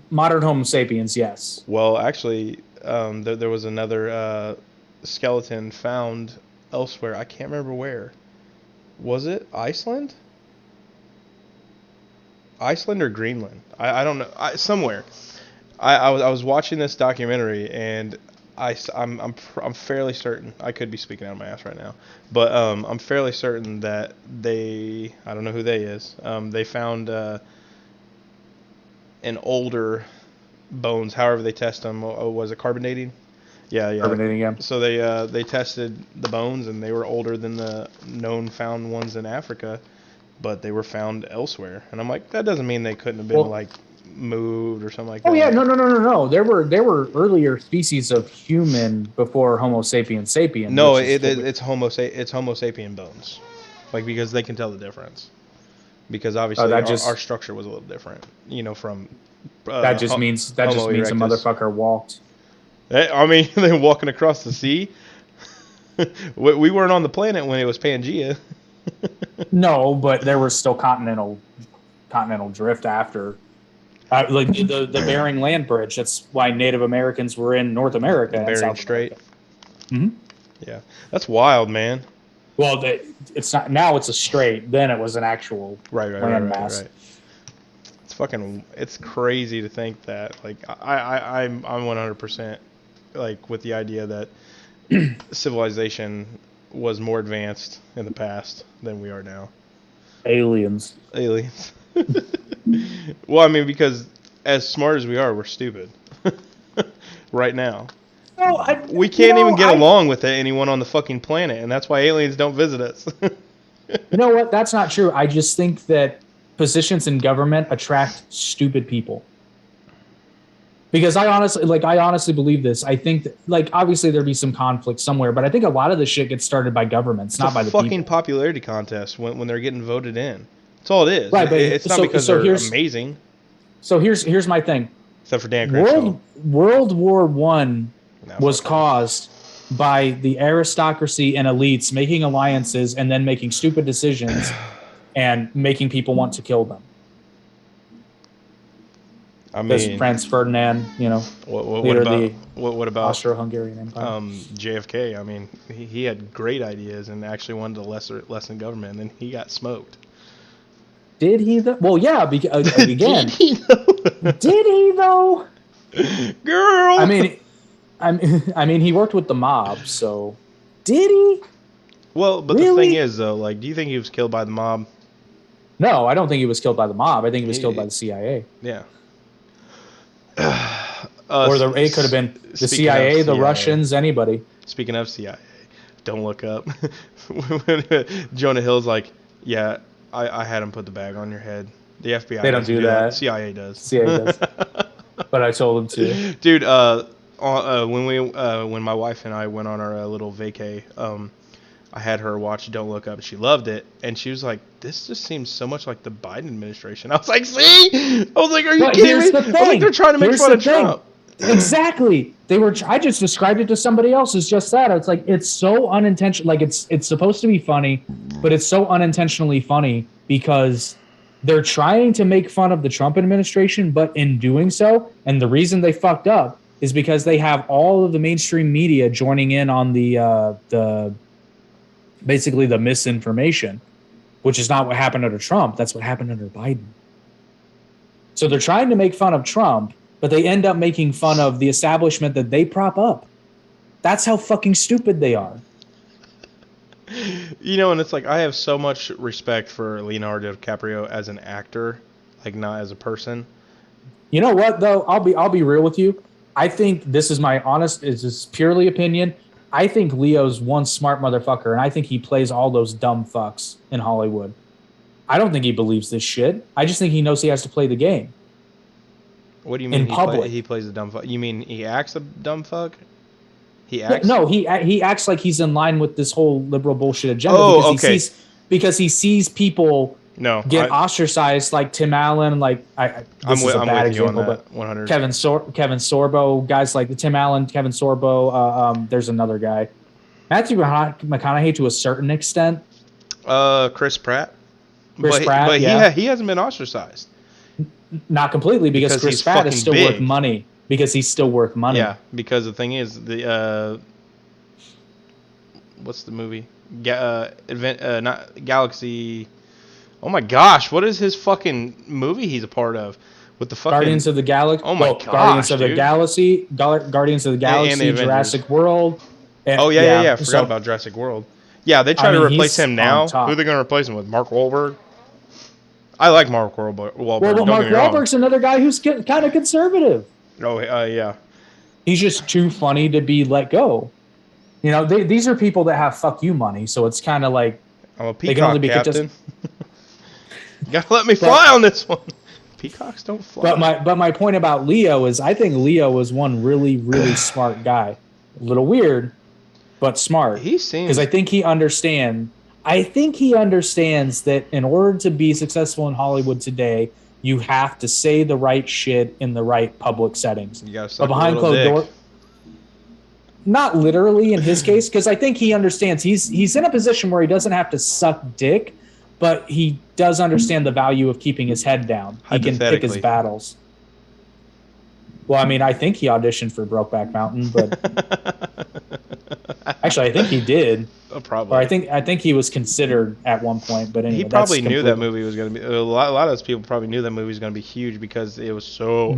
modern Homo sapiens, yes. Well, actually, there was another skeleton found elsewhere. I can't remember where. Was it Iceland? Iceland or Greenland? I don't know. Somewhere. I was watching this documentary and I'm fairly certain, I could be speaking out of my ass right now, but I'm fairly certain that I don't know who they is. They found an older bones. However they test them. Was it carbonating? Yeah. Carbonating, yeah. So they tested the bones and they were older than the known found ones in Africa, but they were found elsewhere. And I'm like, that doesn't mean they couldn't have been moved or something like that. Oh yeah, no. There were earlier species of human before Homo sapiens sapien. No, it's Homo sapien bones, like because they can tell the difference. Because obviously our structure was a little different, from. That just means a motherfucker walked. I mean, they're walking across the sea. We weren't on the planet when it was Pangea. No, but there was still continental drift after. Like the Bering Land Bridge. That's why Native Americans were in North America. Bering Strait. Mm-hmm. Yeah, that's wild, man. Well, it's not now. It's a strait. Then it was an actual landmass. Right. It's crazy to think that. Like I'm 100% like with the idea that civilization was more advanced in the past than we are now. Aliens. Well, I mean, because as smart as we are, we're stupid right now. No, we can't even get along with anyone on the fucking planet, and that's why aliens don't visit us. You know what? That's not true. I just think that positions in government attract stupid people. Because I honestly believe this. I think that, obviously there'd be some conflict somewhere, but I think a lot of the shit gets started by governments, not by the people. It's a fucking popularity contest when they're getting voted in. That's all it is. Right, but it's not because they're amazing. So here's my thing. Except for Dan Crenshaw. World War I was caused by the aristocracy and elites making alliances and then making stupid decisions and making people want to kill them. I mean, Franz Ferdinand, what about Austro-Hungarian Empire? JFK? I mean, he had great ideas and actually wanted to lessen government, and then he got smoked. Did he though? Well, yeah. Again, Did he though? did he though? Girl. I mean, he worked with the mob, so did he Well, but the thing really? is, though, like, do you think he was killed by the mob? No, I don't think he was killed by the mob. I think he was killed by He, the CIA, yeah. or it could have been the Speaking of CIA, the CIA, Russians, anybody. speaking of CIA, don't look up. Jonah Hill's like, yeah, I had him put the bag on your head. The FBI They don't doesn't do do that. that. CIA does. CIA does, but I told him to. Dude, when my wife and I went on our little vacay, I had her watch Don't Look Up. She loved it, and she was like, "This just seems so much like the Biden administration." I was like, "See?" I was like, "Are you kidding me?" The I was like, "They're trying to make fun of Trump." Exactly. They were. I just described it to somebody else as just that. It's like it's so unintentional. Like it's supposed to be funny, but it's so unintentionally funny because they're trying to make fun of the Trump administration, but in doing so, and the reason they fucked up is because they have all of the mainstream media joining in on the basically the misinformation, which is not what happened under Trump. That's what happened under Biden. So they're trying to make fun of Trump, but they end up making fun of the establishment that they prop up. That's how fucking stupid they are. You know, and it's like I have so much respect for Leonardo DiCaprio as an actor, like not as a person. You know what though? I'll be real with you. I think this is my honest, it's just purely opinion. I think Leo's one smart motherfucker, and I think he plays all those dumb fucks in Hollywood. I don't think he believes this shit. I just think he knows he has to play the game. What do you mean In public? he plays a dumb fuck? You mean he acts a dumb fuck? He Yeah, acts? no, he acts like he's in line with this whole liberal bullshit agenda Oh, because he sees people No, get ostracized, like Tim Allen, like this is a bad example, but 100. Kevin Sorbo, guys like the Tim Allen, Kevin Sorbo. There's another guy, Matthew McConaughey to a certain extent. Chris Pratt. Pratt, yeah, he hasn't been ostracized. Not completely because Chris Pratt is still worth money. Because he's still worth money. Yeah, because the thing is the what's the movie? Not Galaxy. Oh my gosh, what is his fucking movie he's a part of? With the fucking Guardians of the Galaxy. Oh my gosh, Guardians of dude. the Galaxy, Guardians of the Galaxy, and the Jurassic World. And, I forgot about Jurassic World. Yeah, they try to replace him now. Who are they going to replace him with? Mark Wahlberg? I like Mark Wahlberg. Well, Mark Wahlberg's another guy who's kind of conservative. Oh, yeah. He's just too funny to be let go. You know, these are people that have fuck you money, so it's kind of like I'm a peacock captain. You gotta let me fly on this one. Peacocks don't fly. But my point about Leo is I think Leo is one really, really smart guy. A little weird, but smart. He seems because I think he understands that in order to be successful in Hollywood today, you have to say the right shit in the right public settings. You gotta suck behind closed door. Not literally in his case, because I think he understands he's in a position where he doesn't have to suck dick, but he does understand the value of keeping his head down. He can pick his battles. Well, I mean, I think he auditioned for Brokeback Mountain, but actually, I think he did. Oh, probably. Or I think he was considered at one point, but anyway, he probably knew that movie was going to be. A lot of those people probably knew that movie was going to be huge because it was so.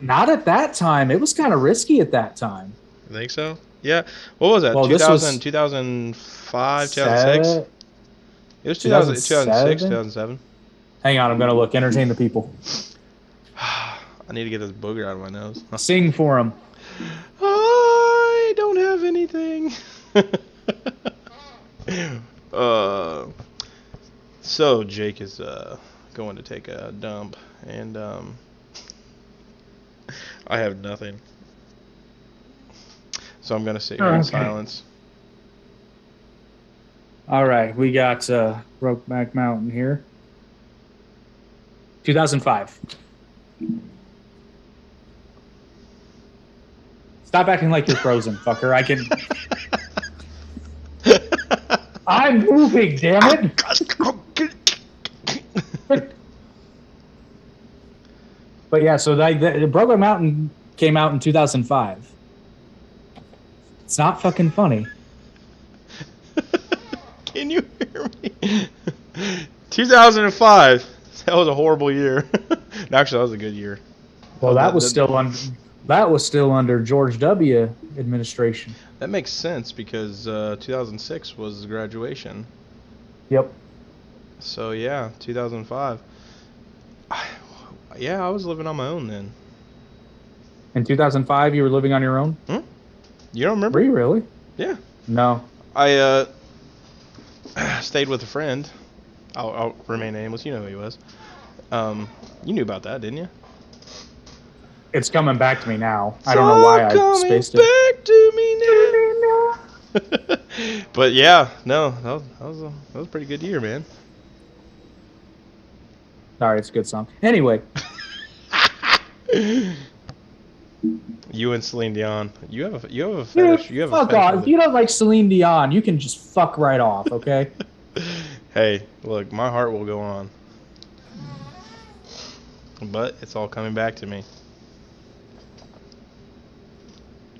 Not at that time. It was kind of risky at that time. You think so? Yeah. What was that? 2000, 2005, 2006? It was 2006, 2007. Hang on, I'm going to look. Entertain the people. I need to get this booger out of my nose. Sing for him. I don't have anything. So Jake is going to take a dump, and I have nothing. So I'm going to sit here in silence. All right, we got Brokeback Mountain here. 2005. Stop acting like you're frozen, fucker. I can... I'm moving, damn it! But yeah, so the Brokeback Mountain came out in 2005. It's not fucking funny. Can you hear me? 2005. That was a horrible year. No, actually, that was a good year. Well, Oh, that was still under George W. administration. that makes sense because 2006 was graduation. Yep. So yeah, 2005. Yeah, I was living on my own then. In 2005, you were living on your own? You don't remember? Were you really? Yeah. No. I stayed with a friend. I'll remain nameless. You know who he was. You knew about that, didn't you? It's coming back to me now. I don't know why I spaced it. Back to me now. But yeah, no, that was a pretty good year, man. Sorry, it's a good song. Anyway. You and Celine Dion. You have a fetish. Dude, fuck off. If you don't like Celine Dion, you can just fuck right off, okay? Hey, look, my heart will go on. But it's all coming back to me.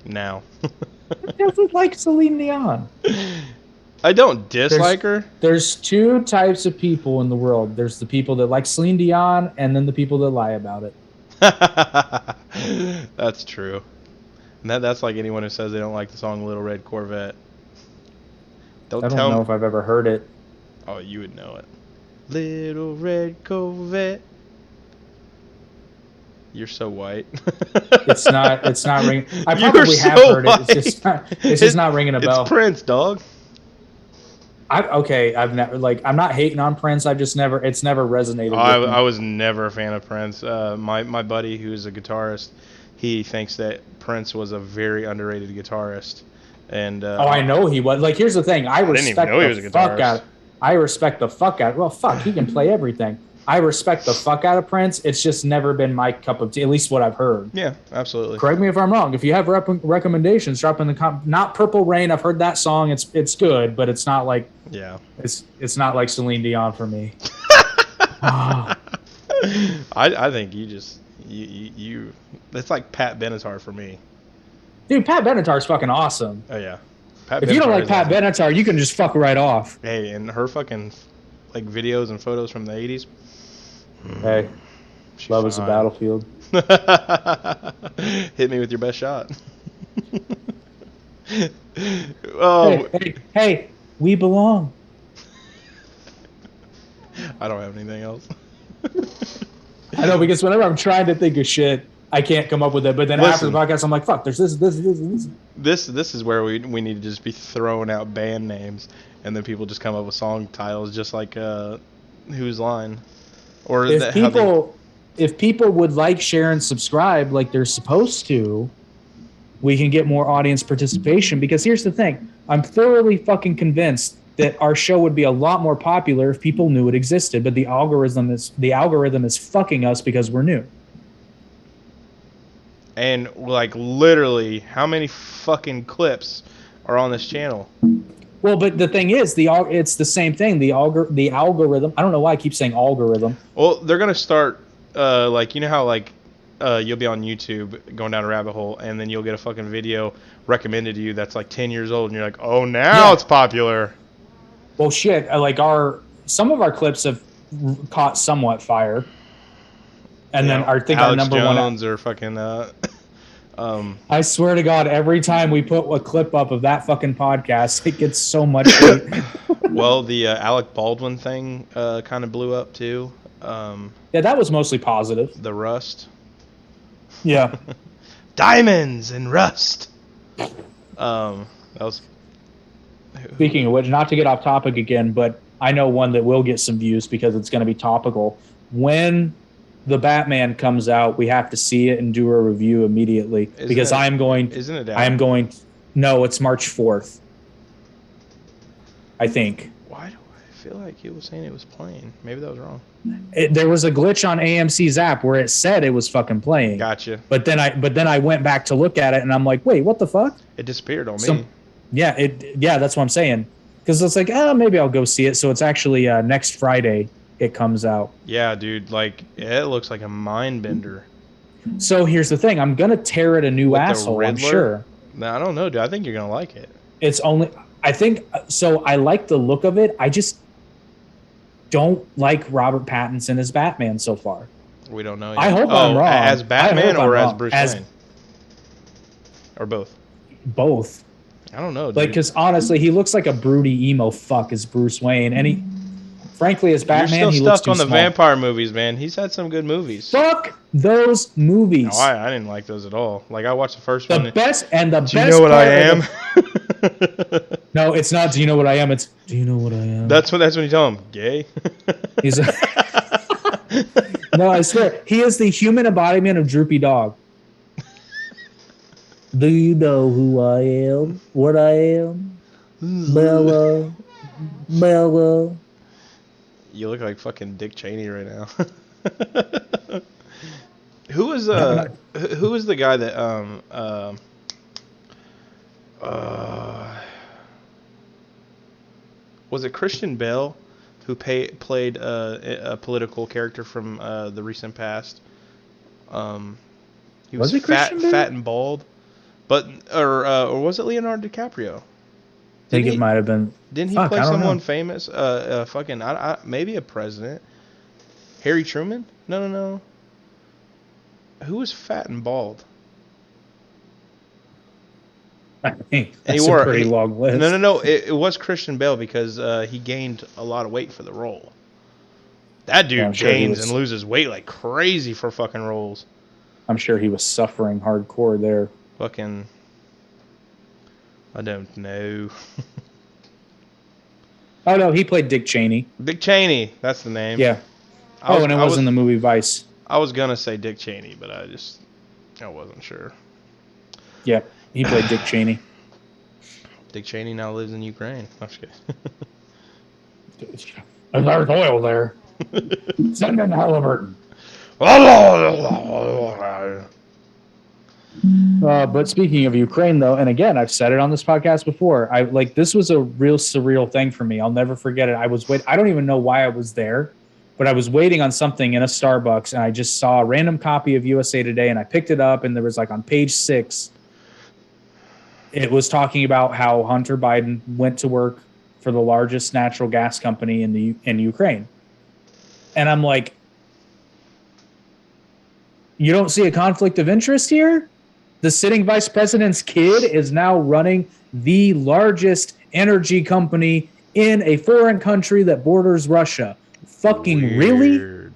Now. Who doesn't like Celine Dion? I don't dislike her. There's two types of people in the world. There's the people that like Celine Dion, and then the people that lie about it. That's true. And that's like anyone who says they don't like the song Little Red Corvette. I don't know if I've ever heard it. Oh, you would know it. Little Red Corvette. You're so white. It's not ringing. I probably have heard it. It's just not ringing a bell. It's Prince, dog. I've never I'm not hating on Prince. It's never resonated with me. I was never a fan of Prince. My buddy, who's a guitarist, he thinks that Prince was a very underrated guitarist. And I know he was. Like, here's the thing. I respect the fuck out. I respect the fuck out. Well, fuck, he can play everything. I respect the fuck out of Prince. It's just never been my cup of tea, at least what I've heard. Yeah, absolutely. Correct me if I'm wrong. If you have recommendations, drop in the not Purple Rain. I've heard that song. It's good, but it's not like it's not like Celine Dion for me. I think you it's like Pat Benatar for me. Dude, Pat Benatar's fucking awesome. Oh yeah. If you don't like Pat Benatar, you can just fuck right off. Hey, and her fucking like videos and photos from the 80s. Hey, love is a battlefield. Hit me with your best shot. Oh, hey, we belong. I don't have anything else. I know, because whenever I'm trying to think of shit, I can't come up with it. But then after the podcast, I'm like, fuck, there's this. This is where we need to just be throwing out band names, and then people just come up with song titles, just like Whose Line. Or if people would like, share, and subscribe like they're supposed to, we can get more audience participation. Because here's the thing. I'm thoroughly fucking convinced that our show would be a lot more popular if people knew it existed. But the algorithm is fucking us because we're new. And like literally, how many fucking clips are on this channel? Well, but the thing is, it's the same thing. The algorithm. I don't know why I keep saying algorithm. Well, they're gonna start like, you know how like you'll be on YouTube going down a rabbit hole, and then you'll get a fucking video recommended to you that's like 10 years old, and you're like, oh, now it's popular. Well, shit. Like some of our clips have caught somewhat fire, and then I think our number Jones or fucking. I swear to God, every time we put a clip up of that fucking podcast, it gets so much hate. Well, the Alec Baldwin thing kind of blew up too. Yeah, that was mostly positive. The Rust. Yeah. Diamonds and Rust. That was. Speaking of which, not to get off topic again, but I know one that will get some views because it's going to be topical. When the Batman comes out, we have to see it and do a review immediately. Isn't it out? No, it's March 4th. I think. Why do I feel like he was saying it was playing? Maybe that was wrong. There was a glitch on AMC's app where it said it was fucking playing. Gotcha. But then I went back to look at it and I'm like, wait, what the fuck? It disappeared on me. Yeah, that's what I'm saying. Because it's like, maybe I'll go see it. So it's actually next Friday it comes out. Yeah, dude. Like, it looks like a mind bender. So here's the thing. I'm going to tear it a new asshole, I'm sure. I don't know, dude. I think you're going to like it. I think, so I like the look of it. don't like Robert Pattinson as Batman so far. We don't know yet. I hope I'm wrong. As Batman or as wrong. Bruce Wayne? Or both? Both. I don't know, dude. Like, because honestly, he looks like a broody emo fuck as Bruce Wayne, and he, frankly, as Batman, he looks too You're still stuck on the small. vampire movies, man. He's had some good movies. Fuck those movies. No, I didn't like those at all. Like, I watched the first one. The best and the best. Do you know what I am? No, it's not. Do you know what I am? It's do you know what I am? That's when you tell him gay. He's a, no, I swear, he is the human embodiment of Droopy Dog. Do you know who I am? What I am? Bella. Bella. You look like fucking Dick Cheney right now. Who was the guy that was it Christian Bale who played a political character from the recent past? He was fat and bald, but or was it Leonardo DiCaprio? I think it might have been. Didn't he play someone famous? Fucking maybe a president. Harry Truman? No. Who was fat and bald? I think that's a pretty long list. No. It was Christian Bale because he gained a lot of weight for the role. That dude gains and loses weight like crazy for fucking roles. I'm sure he was suffering hardcore there. Fucking, I don't know. Oh no, he played Dick Cheney. Dick Cheney, that's the name. Yeah. And it was in the movie Vice. I was gonna say Dick Cheney, but I wasn't sure. Yeah, he played Dick Cheney. Dick Cheney now lives in Ukraine. I'm just kidding. There's oil there. Send in Halliburton. But speaking of Ukraine, though, and again, I've said it on this podcast before. This was a real surreal thing for me. I'll never forget it. I don't even know why I was there, but I was waiting on something in a Starbucks, and I just saw a random copy of USA Today, and I picked it up, and there was on page 6, it was talking about how Hunter Biden went to work for the largest natural gas company in Ukraine, and I'm like, you don't see a conflict of interest here? The sitting vice president's kid is now running the largest energy company in a foreign country that borders Russia. Fucking really?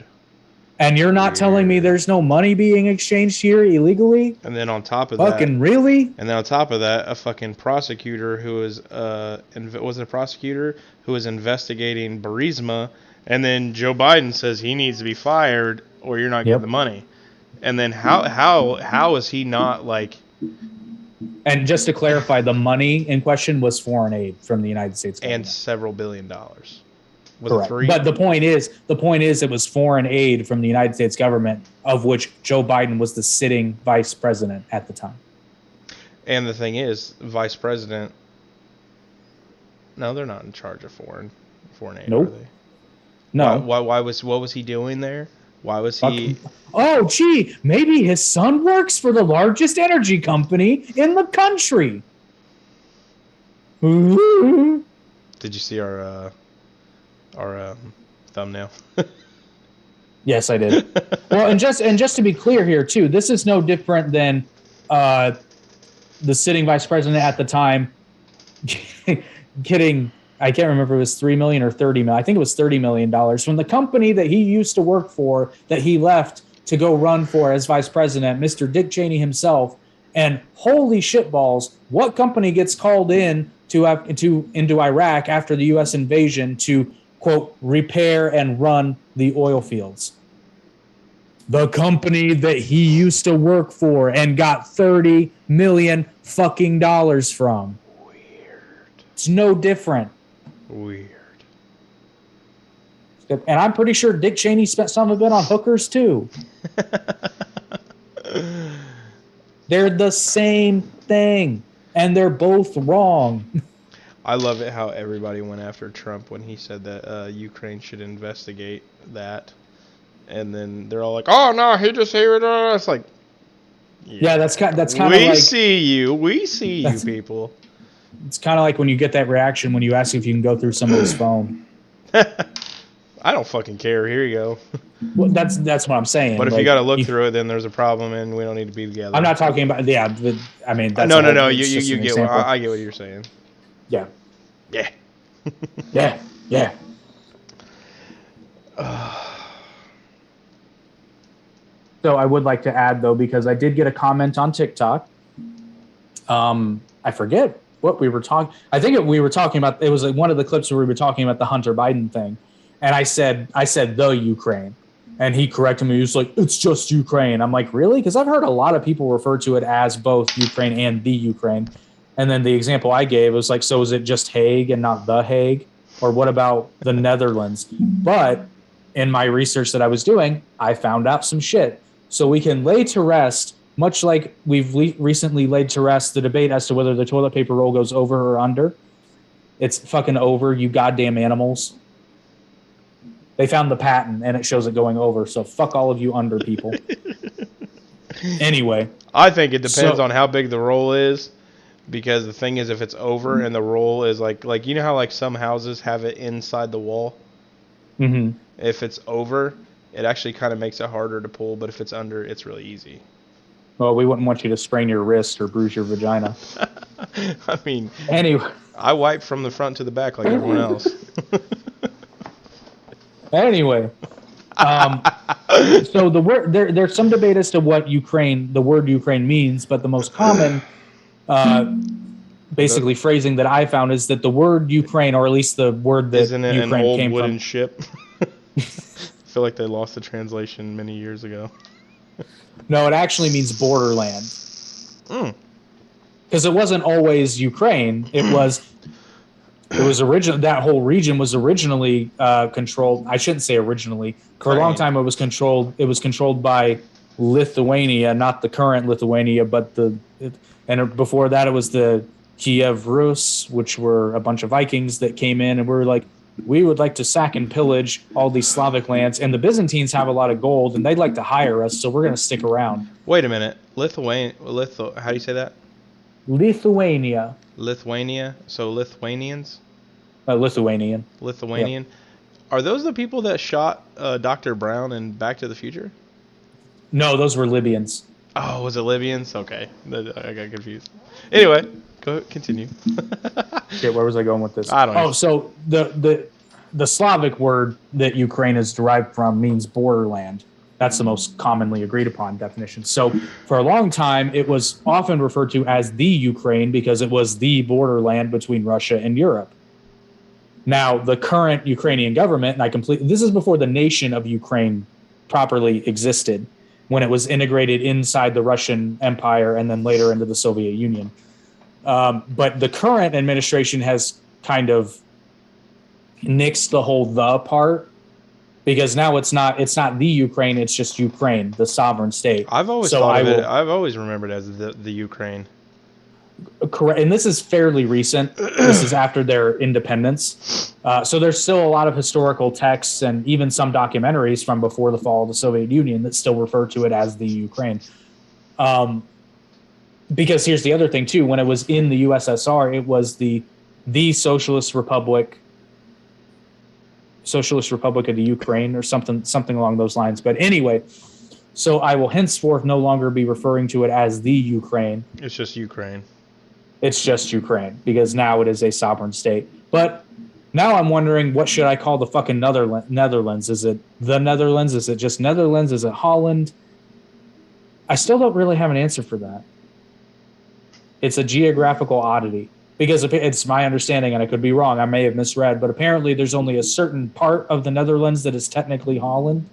And you're not telling me there's no money being exchanged here illegally? And then on top of that, fucking really? And then on top of that, a fucking prosecutor who was was it a prosecutor who was investigating Burisma, and then Joe Biden says he needs to be fired or you're not getting the money. And then how is he not like? And just to clarify, the money in question was foreign aid from the United States government. And several $1 billion. Was correct. It 3? But the point is it was foreign aid from the United States government, of which Joe Biden was the sitting vice president at the time. And the thing is, vice president. No, they're not in charge of foreign aid. Nope. Are they? No. What was he doing there? Why was he? Oh, gee, maybe his son works for the largest energy company in the country. Did you see our thumbnail? Yes, I did. Well, and just to be clear here too, this is no different than the sitting vice president at the time getting. I can't remember if it was $3 million or $30 million. I think it was $30 million from the company that he used to work for, that he left to go run for as vice president, Mr. Dick Cheney himself. And holy shitballs, what company gets called in into Iraq after the U.S. invasion to, quote, repair and run the oil fields? The company that he used to work for and got $30 million fucking dollars from. Weird. It's no different. Weird. And I'm pretty sure Dick Cheney spent some of it on hookers too. They're the same thing, and they're both wrong. I love it how everybody went after Trump when he said that Ukraine should investigate that, and then they're all like, "Oh no, he just here." It's like, yeah, that's kind of like we see you people. It's kind of like when you get that reaction when you ask if you can go through somebody's phone. I don't fucking care. Here you go. Well, that's what I'm saying. But if you Like, got to look through it, then there's a problem, and we don't need to be together. I'm not talking about. Yeah, I mean that's No, a no, whole. no. It's just You an get what example. I get what you're saying. Yeah, Yeah. yeah, yeah. So I would like to add though, because I did get a comment on TikTok. I forget what we were talking. I think we were talking about. It was like one of the clips where we were talking about the Hunter Biden thing, and I said the Ukraine, and he corrected me. He was like, "It's just Ukraine." I'm like, "Really?" Because I've heard a lot of people refer to it as both Ukraine and the Ukraine. And then the example I gave was like, "So is it just Hague and not the Hague, or what about the Netherlands?" But in my research that I was doing, I found out some shit. So we can lay to rest, much like we've recently laid to rest the debate as to whether the toilet paper roll goes over or under. It's fucking over, you goddamn animals. They found the patent and it shows it going over. So fuck all of you under people. Anyway, I think it depends so on how big the roll is, because the thing is, if it's over and the roll is like you know how like some houses have it inside the wall. mhm. If it's over, it actually kind of makes it harder to pull, but if it's under, it's really easy. Well, we wouldn't want you to sprain your wrist or bruise your vagina. I mean, Anyway, I wipe from the front to the back like everyone else. anyway, um, so the word there's some debate as to what the word Ukraine means, but the most common uh, basically phrasing that I found is that the word Ukraine, or at least the word that Isn't it an Ukraine old came wooden from, ship? I feel like they lost the translation many years ago. no, it actually means borderland. Mm. Because it wasn't always Ukraine. It was original. That whole region was originally controlled. I shouldn't say originally. For a long Crane. time, it was controlled. It was controlled by Lithuania, not the current Lithuania, but and before that, it was the Kiev Rus, which were a bunch of Vikings that came in and were like, we would like to sack and pillage all these Slavic lands, and the Byzantines have a lot of gold, and they'd like to hire us, so we're going to stick around. Wait a minute. How do you say that? Lithuania, Lithuania. So Lithuanians. Lithuanian. Yep. Lithuanian. Are those the people that shot Dr. Brown in Back to the Future? No, those were Libyans. Oh, was it Libyans? Okay, I got confused. Anyway, continue. Shit, where was I going with this? I don't know. Oh, so the Slavic word that Ukraine is derived from means borderland. That's the most commonly agreed upon definition. So for a long time, it was often referred to as the Ukraine because it was the borderland between Russia and Europe. Now, the current Ukrainian government, this is before the nation of Ukraine properly existed, when it was integrated inside the Russian Empire and then later into the Soviet Union. But the current administration has kind of nixed the whole "the" part, because now it's not the Ukraine, it's just Ukraine, the sovereign state. I've always thought of it. I've always remembered it as the Ukraine. Correct, and this is fairly recent. This is after their independence. So there's still a lot of historical texts and even some documentaries from before the fall of the Soviet Union that still refer to it as the Ukraine. Because here's the other thing too: when it was in the USSR, it was the Socialist Republic of the Ukraine, or something along those lines. But anyway, so I will henceforth no longer be referring to it as the Ukraine. It's just Ukraine. It's just Ukraine, because now it is a sovereign state. But now I'm wondering, what should I call the fucking Netherlands? Is it the Netherlands? Is it just Netherlands? Is it Holland? I still don't really have an answer for that. It's a geographical oddity, because it's my understanding, and I could be wrong, I may have misread, but apparently there's only a certain part of the Netherlands that is technically Holland.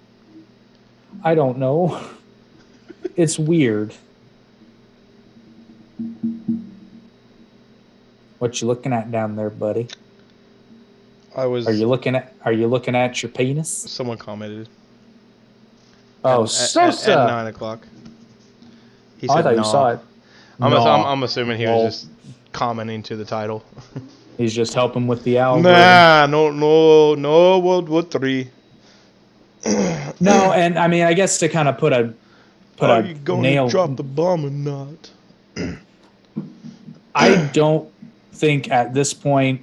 I don't know. It's weird. What you looking at down there, buddy? Are you looking at your penis? Someone commented. Oh, at 9 o'clock. He said, I thought you saw it. I'm assuming he was just commenting to the title. He's just helping with the algorithm. Nah, no, World War 3. No, and I mean, I guess to kind of put a you going nail. To drop the bomb or not? I don't think at this point.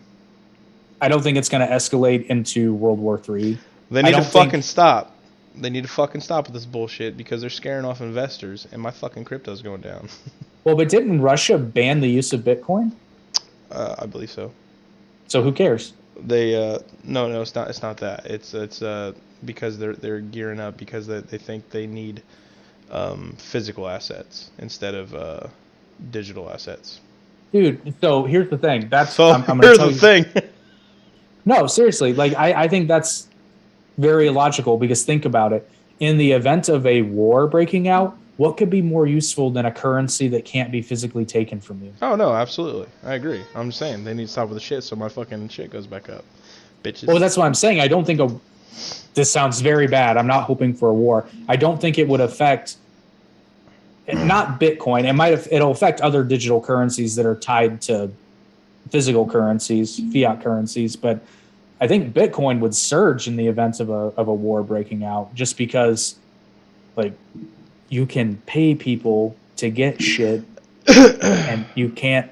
I don't think it's going to escalate into World War III. They need to fucking stop. They need to fucking stop with this bullshit because they're scaring off investors, and my fucking crypto's going down. Well, but didn't Russia ban the use of Bitcoin? I believe so. So who cares? They no, it's not. It's not that. It's because they're gearing up because they think they need physical assets instead of digital assets. Dude, so here's the thing. I'm gonna tell you. Thing. No, seriously. Like I think that's very illogical because think about it. In the event of a war breaking out, what could be more useful than a currency that can't be physically taken from you? Oh no, absolutely. I agree. I'm just saying they need to stop with the shit so my fucking shit goes back up. Bitches. Well, that's what I'm saying. I don't think this sounds very bad. I'm not hoping for a war. I don't think it would affect not Bitcoin. It'll affect other digital currencies that are tied to physical currencies, fiat currencies, but I think Bitcoin would surge in the event of a war breaking out just because like you can pay people to get shit and you can't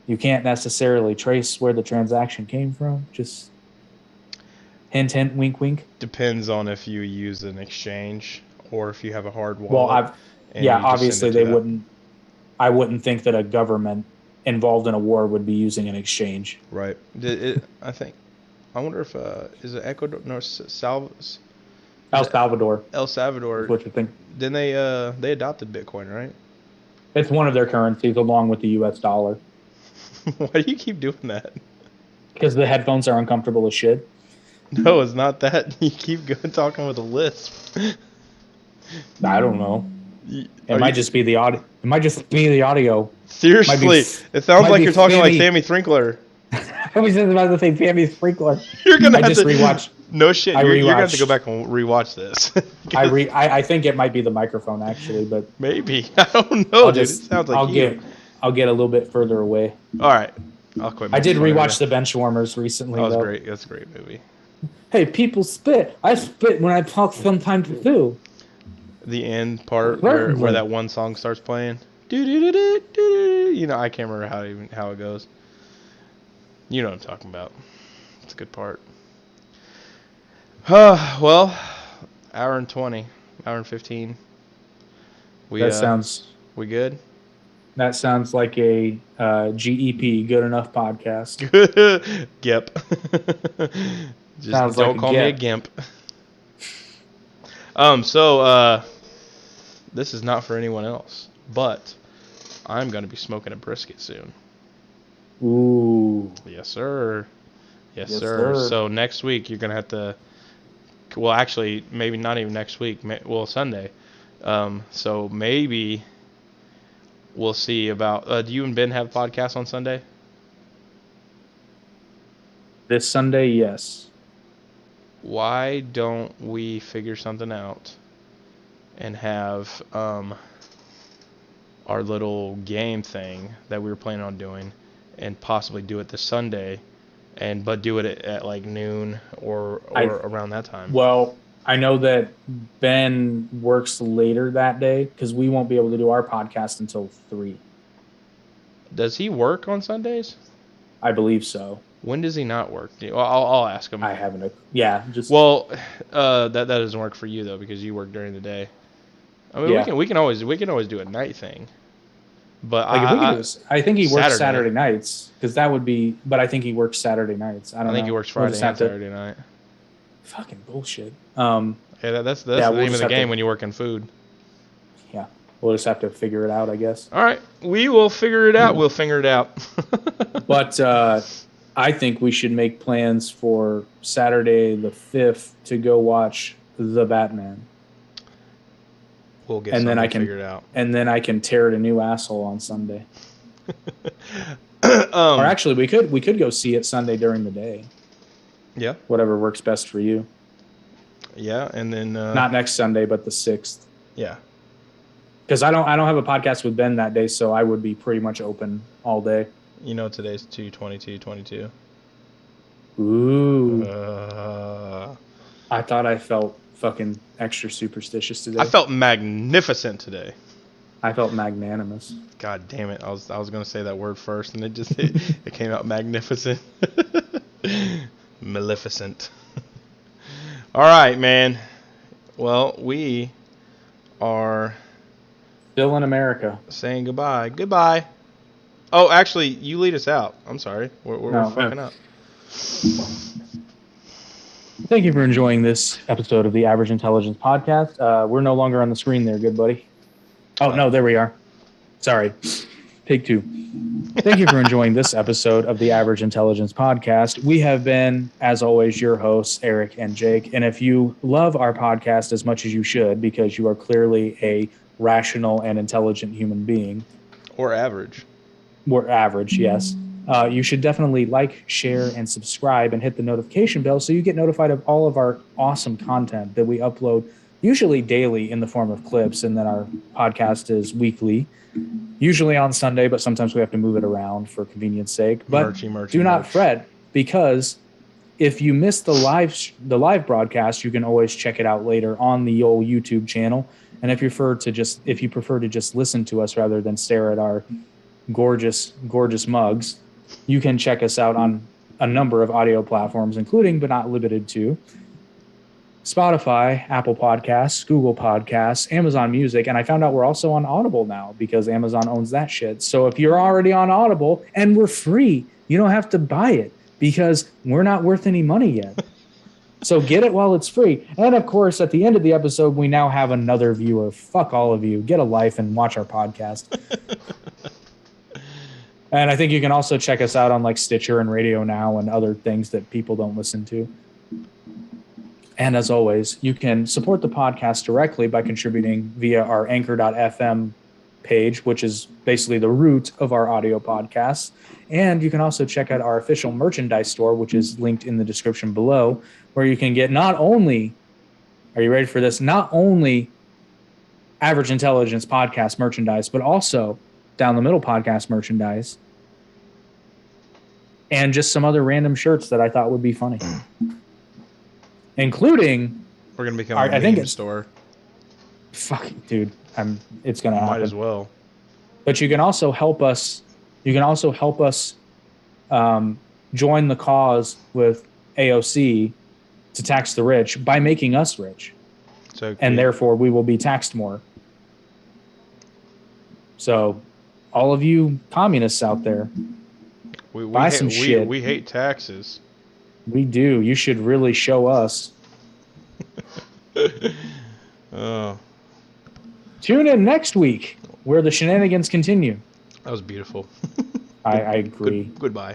necessarily trace where the transaction came from. Just hint, hint, wink, wink. Depends on if you use an exchange or if you have a hard wallet. Well, obviously they wouldn't. I wouldn't think that a government involved in a war would be using an exchange. Right. I wonder if is it Ecuador? No, El Salvador. El Salvador. What you think? Then they adopted Bitcoin, right? It's one of their currencies along with the U.S. dollar. Why do you keep doing that? Because the headphones are uncomfortable as shit. No, it's not that. You keep talking with a lisp. I don't know. It might just be the audio. It might just be the audio. Seriously, it sounds like you're talking like Sammy Sprinkler. I was just about to say Sammy Sprinkler. You're gonna have to rewatch. No shit. You're gonna have to go back and rewatch this. I think it might be the microphone actually, but maybe I don't know, dude. It sounds like I'll get a little bit further away. All right, I'll quit. I did rewatch The Benchwarmers recently. That was great. That's a great movie. Hey, people spit. I spit when I talk sometimes too. The end part where that one song starts playing. You know, I can't remember how it goes. You know what I'm talking about. It's a good part. Well, hour and 20, hour and 15. We good? That sounds like a GEP, good enough podcast. Gimp. Just don't call me a gimp. So this is not for anyone else, but I'm going to be smoking a brisket soon. Ooh. Yes, sir. Yes, sir. So next week you're going to have to, well, actually, maybe not even next week. Well, Sunday. So maybe we'll see about, do you and Ben have podcasts on Sunday? This Sunday, yes. Why don't we figure something out and have our little game thing that we were planning on doing and possibly do it this Sunday, but do it at like noon or around that time? Well, I know that Ben works later that day because we won't be able to do our podcast until 3. Does he work on Sundays? I believe so. When does he not work? I'll ask him. I haven't. Yeah, just. Well, that doesn't work for you though because you work during the day. I mean, we can always do a night thing, but I think he works Saturday nights because that would be. But I think he works Saturday nights. I think he works Friday and Saturday night. Fucking bullshit. Yeah, that's the name of the game when you work in food. Yeah, we'll just have to figure it out, I guess. All right, we will figure it out. We'll figure it out. But I think we should make plans for Saturday the 5th to go watch The Batman. We'll get something figured out. And then I can tear it a new asshole on Sunday. Or actually, we could go see it Sunday during the day. Yeah. Whatever works best for you. Yeah, and then not next Sunday, but the 6th. Yeah. Because I don't have a podcast with Ben that day, so I would be pretty much open all day. You know today's 2/22/22. Ooh. I thought I felt fucking extra superstitious today. I felt magnificent today. I felt magnanimous. God damn it! I was gonna say that word first, and it came out magnificent. Maleficent. All right, man. Well, we are Still in America. saying goodbye. Goodbye. Oh, actually, you lead us out. I'm sorry. We're No. fucking up. Thank you for enjoying this episode of the Average Intelligence Podcast. We're no longer on the screen there, good buddy. Oh, no, there we are. Sorry. Take two. Thank you for enjoying this episode of the Average Intelligence Podcast. We have been, as always, your hosts, Eric and Jake. And if you love our podcast as much as you should, because you are clearly a rational and intelligent human being, Or average. we're average, yes. You should definitely like, share, and subscribe and hit the notification bell so you get notified of all of our awesome content that we upload, usually daily in the form of clips, and then our podcast is weekly, usually on Sunday, but sometimes we have to move it around for convenience sake. But do not fret, because if you miss the live broadcast, you can always check it out later on the old YouTube channel. And if you prefer to just listen to us rather than stare at our gorgeous mugs, you can check us out on a number of audio platforms, including but not limited to Spotify, Apple Podcasts, Google Podcasts, Amazon Music, and I found out we're also on Audible now because Amazon owns that shit. So if you're already on Audible, and we're free, you don't have to buy it because we're not worth any money yet. So get it while it's free. And of course, at the end of the episode, we now have another viewer. Fuck all of you. Get a life and watch our podcast. And I think you can also check us out on like Stitcher and Radio Now and other things that people don't listen to. And as always, you can support the podcast directly by contributing via our anchor.fm page, which is basically the root of our audio podcasts. And you can also check out our official merchandise store, which is linked in the description below, where you can get not only, are you ready for this? Not only Average Intelligence podcast merchandise, but also Down the Middle podcast merchandise, and just some other random shirts that I thought would be funny, including we're gonna become a meme store. Fuck, dude, it's gonna happen. Might as well. But you can also help us. You can also help us join the cause with AOC to tax the rich by making us rich, and therefore we will be taxed more. So, all of you communists out there, buy some shit. We hate taxes. We do. You should really show us. Oh. Tune in next week where the shenanigans continue. That was beautiful. I agree. Goodbye.